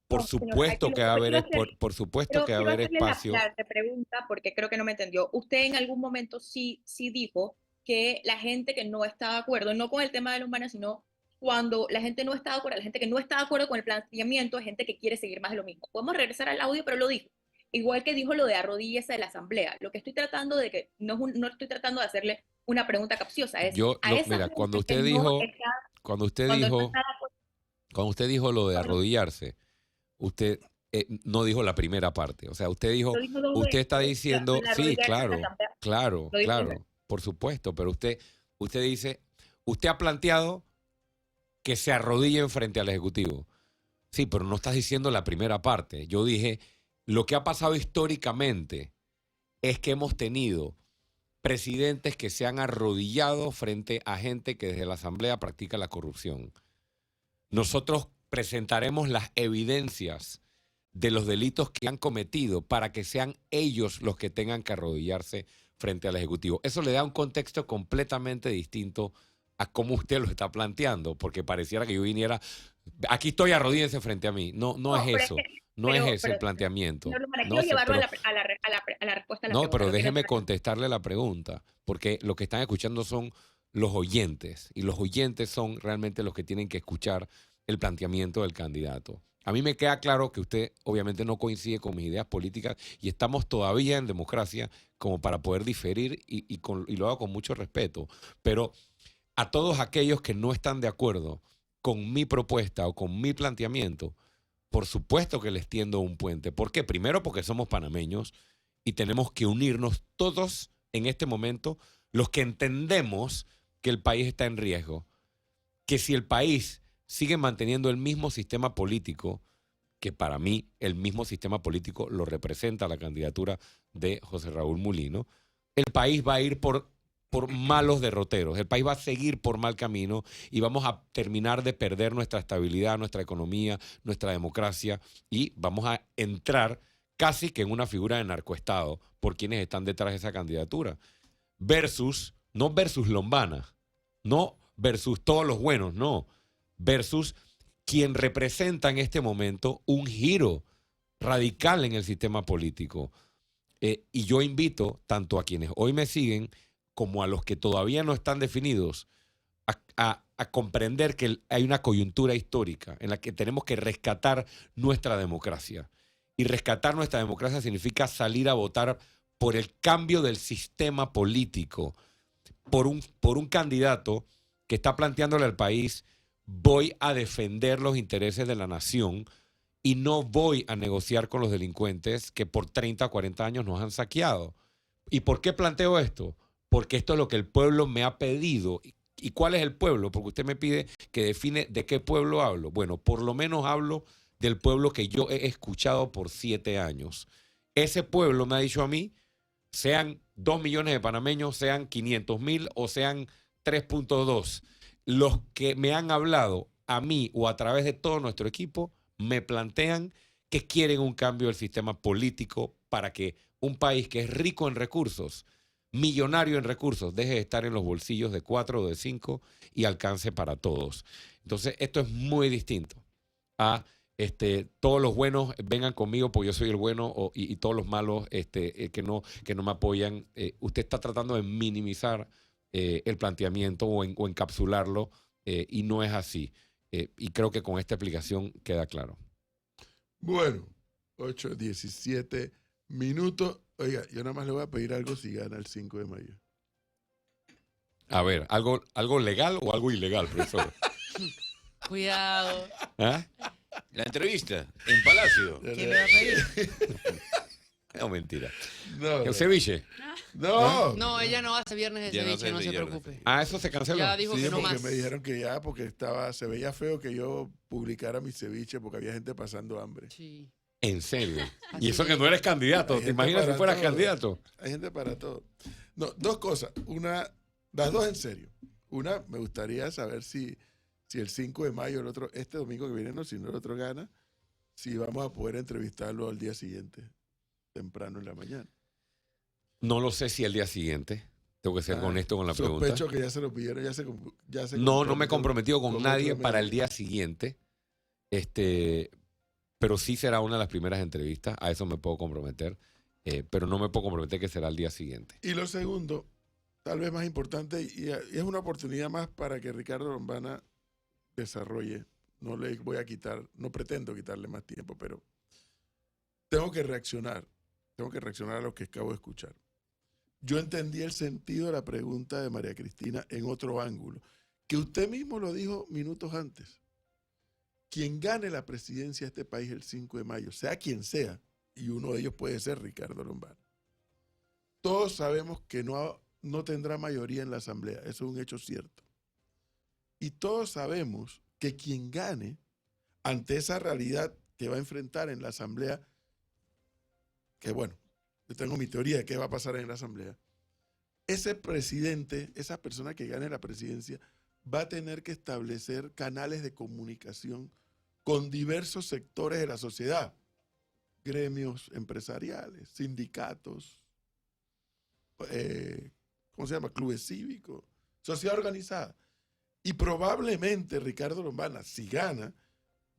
Por supuesto que va a haber, por supuesto que va a haber espacio. La pregunta, porque creo que no me entendió. Usted en algún momento sí dijo que la gente que no está de acuerdo, no con el tema de Lombana, sino cuando la gente no está de acuerdo, la gente que no está de acuerdo con el planteamiento es gente que quiere seguir más de lo mismo. Podemos regresar al audio, pero lo dijo. Igual que dijo lo de arrodíllese de la asamblea. Lo que estoy tratando de que, no estoy tratando de hacerle una pregunta capciosa, es mira, cuando usted dijo lo de arrodillarse, usted no dijo la primera parte. O sea, usted dijo, usted está diciendo, sí, claro, por supuesto, pero usted dice, usted ha planteado que se arrodillen frente al Ejecutivo. Sí, pero no estás diciendo la primera parte. Yo dije, lo que ha pasado históricamente es que hemos tenido presidentes que se han arrodillado frente a gente que desde la Asamblea practica la corrupción. Nosotros presentaremos las evidencias de los delitos que han cometido para que sean ellos los que tengan que arrodillarse frente al Ejecutivo. Eso le da un contexto completamente distinto a cómo usted lo está planteando, porque pareciera que yo viniera, aquí estoy, arrodíllense frente a mí. No, no es pero eso. que, No es ese el planteamiento. señor Lombana, No quiero sé, llevarlo pero, a la respuesta a la no, pregunta. pero no quiero déjeme entrar- contestarle la pregunta, porque lo que están escuchando son los oyentes, y los oyentes son realmente los que tienen que escuchar el planteamiento del candidato. A mí me queda claro que usted obviamente no coincide con mis ideas políticas y estamos todavía en democracia como para poder diferir y lo hago con mucho respeto. Pero a todos aquellos que no están de acuerdo con mi propuesta o con mi planteamiento, por supuesto que les tiendo un puente. ¿Por qué? Primero porque somos panameños y tenemos que unirnos todos en este momento, los que entendemos que el país está en riesgo, que si el país sigue manteniendo el mismo sistema político, que para mí el mismo sistema político lo representa la candidatura de José Raúl Mulino, el país va a ir por malos derroteros, el país va a seguir por mal camino y vamos a terminar de perder nuestra estabilidad, nuestra economía, nuestra democracia y vamos a entrar casi que en una figura de narcoestado por quienes están detrás de esa candidatura. No versus Lombana, no versus todos los buenos, no, versus quien representa en este momento un giro radical en el sistema político. Y yo invito tanto a quienes hoy me siguen como a los que todavía no están definidos a comprender que hay una coyuntura histórica en la que tenemos que rescatar nuestra democracia. Y rescatar nuestra democracia significa salir a votar por el cambio del sistema político, por un candidato que está planteándole al país: voy a defender los intereses de la nación y no voy a negociar con los delincuentes que por 30 o 40 años nos han saqueado. ¿Y por qué planteo esto? Porque esto es lo que el pueblo me ha pedido. ¿Y cuál es el pueblo? Porque usted me pide que define de qué pueblo hablo. Bueno, por lo menos hablo del pueblo que yo he escuchado por 7 años. Ese pueblo me ha dicho a mí, sean 2 millones de panameños, sean 500,000 o sean 3.2, los que me han hablado a mí o a través de todo nuestro equipo me plantean que quieren un cambio del sistema político para que un país que es rico en recursos, millonario en recursos, deje de estar en los bolsillos de 4 o de 5 y alcance para todos. Entonces, esto es muy distinto a todos los buenos vengan conmigo porque yo soy el bueno y todos los malos que no me apoyan. Usted está tratando de minimizar el planteamiento o encapsularlo y no es así. Y creo que con esta explicación queda claro. Bueno, 8:17 minutos. Oiga, yo nada más le voy a pedir algo si gana el 5 de mayo. A ver, ¿algo legal o algo ilegal, profesor? Cuidado. ¿Ah? La entrevista en Palacio. ¿Quién le va a pedir? No, mentira. No, ¿El ceviche? no. No, ella no hace viernes de Ya no ceviche, hace no se viernes. preocupe. Ah, eso se canceló. Ya dijo Sí, que no porque más. me dijeron que ya, porque se veía feo que yo publicara mi ceviche porque había gente pasando hambre. Sí. En serio. Así Y eso que es. no eres candidato. Hay ¿Te gente imaginas si para fueras todo. candidato? Hay gente para todo. No, dos cosas. Las dos en serio. Una, me gustaría saber si el 5 de mayo, este domingo que viene, no, si no el otro gana, si vamos a poder entrevistarlo al día siguiente, temprano en la mañana. No lo sé si al día siguiente. Tengo que ser honesto con la pregunta. Sospecho que ya se lo pidieron, ya se No me he comprometido con nadie otro para el medio. día siguiente. Pero sí será una de las primeras entrevistas. A eso me puedo comprometer. Pero no me puedo comprometer que será el día siguiente. Y lo segundo, tal vez más importante, y es una oportunidad más para que Ricardo Lombana desarrolle. No le voy a quitar, no pretendo quitarle más tiempo, pero tengo que reaccionar a lo que acabo de escuchar. Yo entendí el sentido de la pregunta de María Cristina en otro ángulo, que usted mismo lo dijo minutos antes. Quien gane la presidencia de este país el 5 de mayo, sea quien sea, y uno de ellos puede ser Ricardo Lombana, todos sabemos que no tendrá mayoría en la Asamblea, eso es un hecho cierto. Y todos sabemos que quien gane ante esa realidad que va a enfrentar en la Asamblea, que bueno, yo tengo mi teoría de qué va a pasar en la Asamblea, ese presidente, esa persona que gane la presidencia, va a tener que establecer canales de comunicación con diversos sectores de la sociedad, gremios empresariales, sindicatos, ¿cómo se llama? Clubes cívicos, sociedad organizada. Y probablemente Ricardo Lombana, si gana,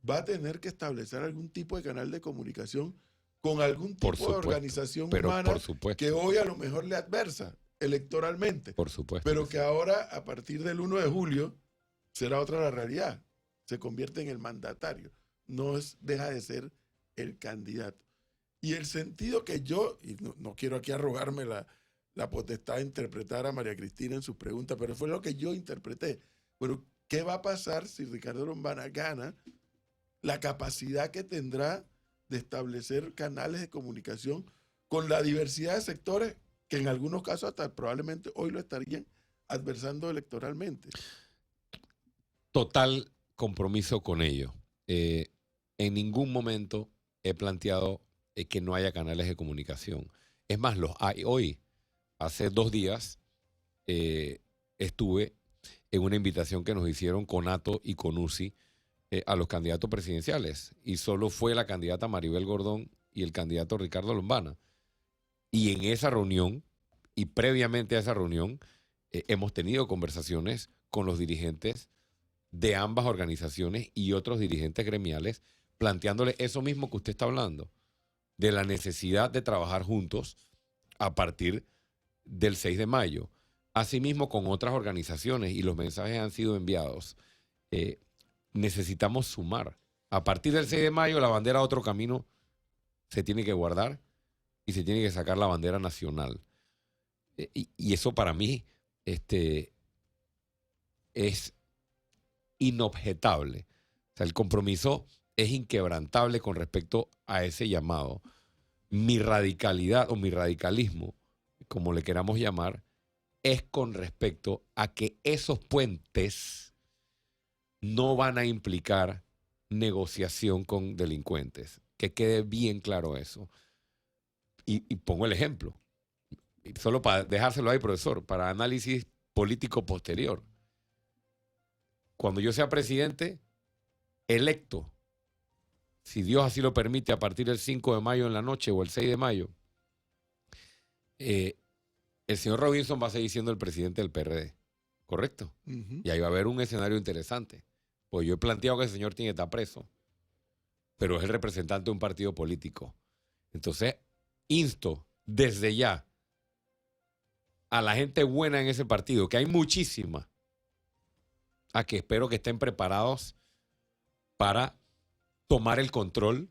va a tener que establecer algún tipo de canal de comunicación con algún tipo Por de supuesto, organización pero humana por supuesto, que hoy a lo mejor le adversa electoralmente, por supuesto. pero que ahora, a partir del 1 de julio, será otra la realidad. Se convierte en el mandatario. Deja de ser el candidato. Y el sentido que yo, y no quiero aquí arrogarme la potestad de interpretar a María Cristina en sus preguntas, pero fue lo que yo interpreté. Pero, ¿qué va a pasar si Ricardo Lombana gana? La capacidad que tendrá de establecer canales de comunicación con la diversidad de sectores que en algunos casos hasta probablemente hoy lo estarían adversando electoralmente. Total compromiso con ello. En ningún momento he planteado que no haya canales de comunicación. Es más, los hay hoy. Hace 2 días estuve en una invitación que nos hicieron CONATO y CONUSI a los candidatos presidenciales. Y solo fue la candidata Maribel Gordón y el candidato Ricardo Lombana. Y en esa reunión, y previamente a esa reunión, hemos tenido conversaciones con los dirigentes de ambas organizaciones y otros dirigentes gremiales, planteándole eso mismo que usted está hablando, de la necesidad de trabajar juntos a partir del 6 de mayo. Asimismo, con otras organizaciones, y los mensajes han sido enviados, necesitamos sumar. A partir del 6 de mayo, la bandera Otro Camino se tiene que guardar y se tiene que sacar la bandera nacional. Y eso para mí es inobjetable. O sea, el compromiso es inquebrantable con respecto a ese llamado. Mi radicalidad o mi radicalismo, como le queramos llamar, es con respecto a que esos puentes no van a implicar negociación con delincuentes. Que quede bien claro eso. Y pongo el ejemplo, solo para dejárselo ahí, profesor, para análisis político posterior. Cuando yo sea presidente electo, si Dios así lo permite, a partir del 5 de mayo en la noche o el 6 de mayo, el señor Robinson va a seguir siendo el presidente del PRD, ¿correcto? Uh-huh. Y ahí va a haber un escenario interesante. Pues yo he planteado que el señor tiene que estar preso, pero es el representante de un partido político. Entonces, insto desde ya a la gente buena en ese partido, que hay muchísima, a que espero que estén preparados para tomar el control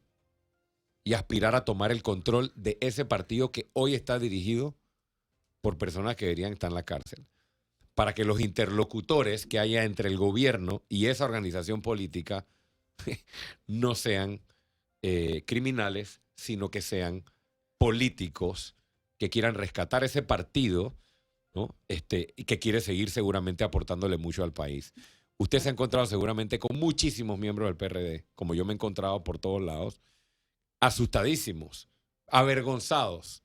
y aspirar a tomar el control de ese partido que hoy está dirigido por personas que deberían estar en la cárcel, para que los interlocutores que haya entre el gobierno y esa organización política no sean criminales, sino que sean políticos que quieran rescatar ese partido, ¿no? Y que quiere seguir seguramente aportándole mucho al país. Usted se ha encontrado seguramente con muchísimos miembros del PRD, como yo me he encontrado por todos lados, asustadísimos, avergonzados,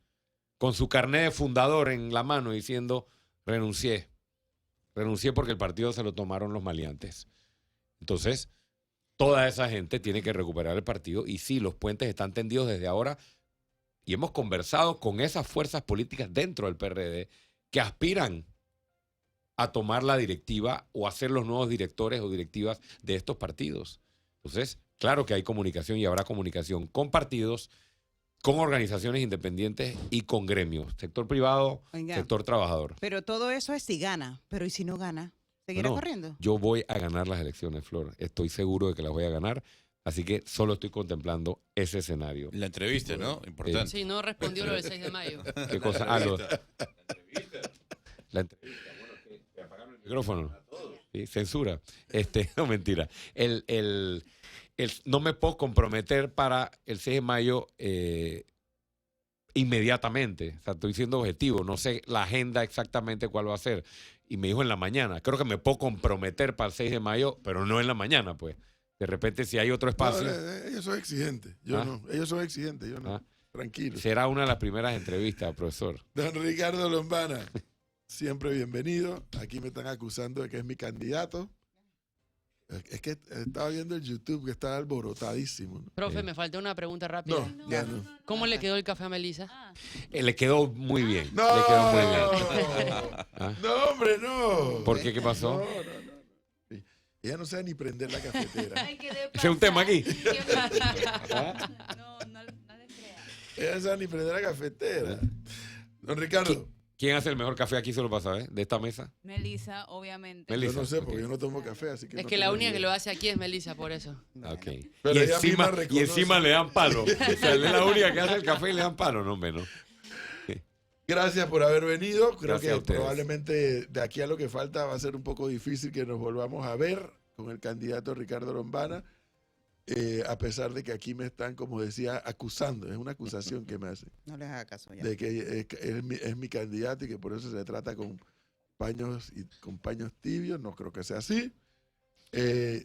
con su carnet de fundador en la mano diciendo, renuncié porque el partido se lo tomaron los maleantes. Entonces, toda esa gente tiene que recuperar el partido y sí, los puentes están tendidos desde ahora y hemos conversado con esas fuerzas políticas dentro del PRD que aspiran a tomar la directiva o a ser los nuevos directores o directivas de estos partidos. Entonces, claro que hay comunicación y habrá comunicación con partidos, con organizaciones independientes y con gremios, sector privado, Oiga, sector trabajador. pero todo eso es si gana, pero ¿y si no gana? ¿Seguirá No, corriendo? Yo voy a ganar las elecciones, Flor. Estoy seguro de que las voy a ganar, así que solo estoy contemplando ese escenario. La entrevista, ¿no? Importante. Sí, no respondió lo del 6 de mayo. ¿Qué cosa? La entrevista. Bueno, que apagaron el micrófono. ¿Sí? Censura. No, mentira. No me puedo comprometer para el 6 de mayo inmediatamente. O sea, estoy siendo objetivo. No sé la agenda exactamente cuál va a ser. Y me dijo en la mañana. Creo que me puedo comprometer para el 6 de mayo, pero no en la mañana, pues. De repente, si hay otro espacio. No, ellos son exigentes. Yo no. Ellos son exigentes. Yo no. Tranquilo. Será una de las primeras entrevistas, profesor. Don Ricardo Lombana, siempre bienvenido. Aquí me están acusando de que es mi candidato. Es que estaba viendo el YouTube que estaba alborotadísimo. ¿No? Profe, me falta una pregunta rápida. No, ya no. ¿Cómo le quedó el café a Melissa? Le quedó muy bien. No, Le quedó muy bien. ¿Ah? no, hombre, no. ¿Por qué? ¿Qué pasó? No. Sí. Ella no sabe ni prender la cafetera. Ay, ¿qué le Ese es un tema aquí. pasa? No le crea. Ella no sabe ni prender la cafetera. Don Ricardo, ¿Quién hace el mejor café aquí solo para saber? ¿De esta mesa? Melissa, obviamente. Melissa. yo no sé ok. porque yo no tomo café, así que Es no que la tengo única idea. que lo hace aquí es Melissa, por eso. Ok. Pero Y ella encima, misma reconoce. y encima le dan palo. O sea, él es la única que hace el café y le dan palo, no menos. Gracias por haber venido. Creo Gracias a que ustedes. probablemente de aquí a lo que falta va a ser un poco difícil que nos volvamos a ver con el candidato Ricardo Lombana, a pesar de que aquí me están, como decía, acusando. Es una acusación que me hacen. No les haga caso ya. De que es mi candidato y que por eso se le trata con paños tibios. No creo que sea así.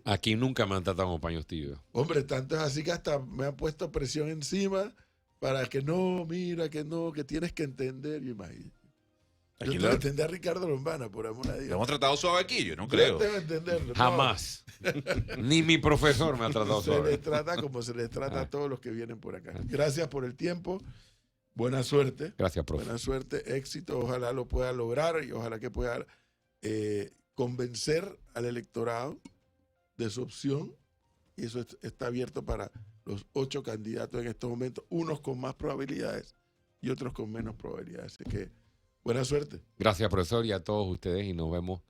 Aquí nunca me han tratado con paños tibios. Hombre, tanto es así que hasta me han puesto presión encima para que no, mira, que no, que tienes que entender. Yo imagino. Yo Aquí tengo que lo entender a Ricardo Lombana, por amor de Dios. hemos tratado suave aquí, yo no Yo creo. tengo que entenderlo. No, Jamás. Ni mi profesor me ha tratado se les suave. trata como se les trata Ah. a todos los que vienen por acá. Gracias por el tiempo. Buena suerte. Gracias, profe. Buena suerte, éxito. Ojalá lo pueda lograr y ojalá que pueda convencer al electorado de su opción. Y eso está abierto para los 8 candidatos en estos momentos, unos con más probabilidades y otros con menos probabilidades. Así que buena suerte. Gracias, profesor, y a todos ustedes. Y nos vemos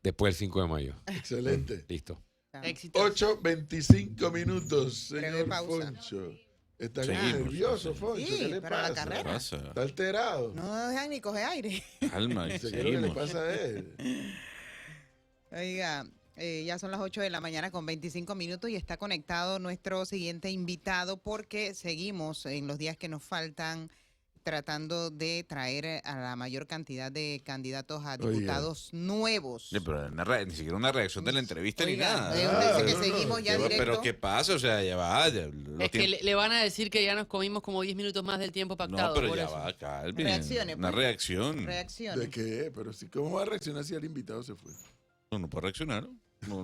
después del 5 de mayo. Excelente. Listo. Éxito. 8:25 minutos, Breve señor pausa. Foncho. Está Seguimos. nervioso, Foncho. Sí, ¿Qué le pero la pasa? ¿Qué carrera. pasa? Está alterado. No dejan ni coger aire. Calma, y Dice, ¿qué es lo que le seguimos. pasa a él? Oiga, ya son las 8 de la mañana con 25 minutos y está conectado nuestro siguiente invitado porque seguimos en los días que nos faltan tratando de traer a la mayor cantidad de candidatos a Oiga. diputados nuevos. Sí, pero ni siquiera una reacción de la entrevista ni Oiga, nada. dice que no, no. seguimos ya Ya va, directo. pero ¿qué pasa? O sea, ya va. Es que le van a decir que ya nos comimos como 10 minutos más del tiempo pactado. No, pero por ya eso. va, Calvin. Reaccione, Una pues. reacción. Reacciones. ¿De qué? Pero sí, ¿cómo va a reaccionar si el invitado se fue? No puede reaccionar. No,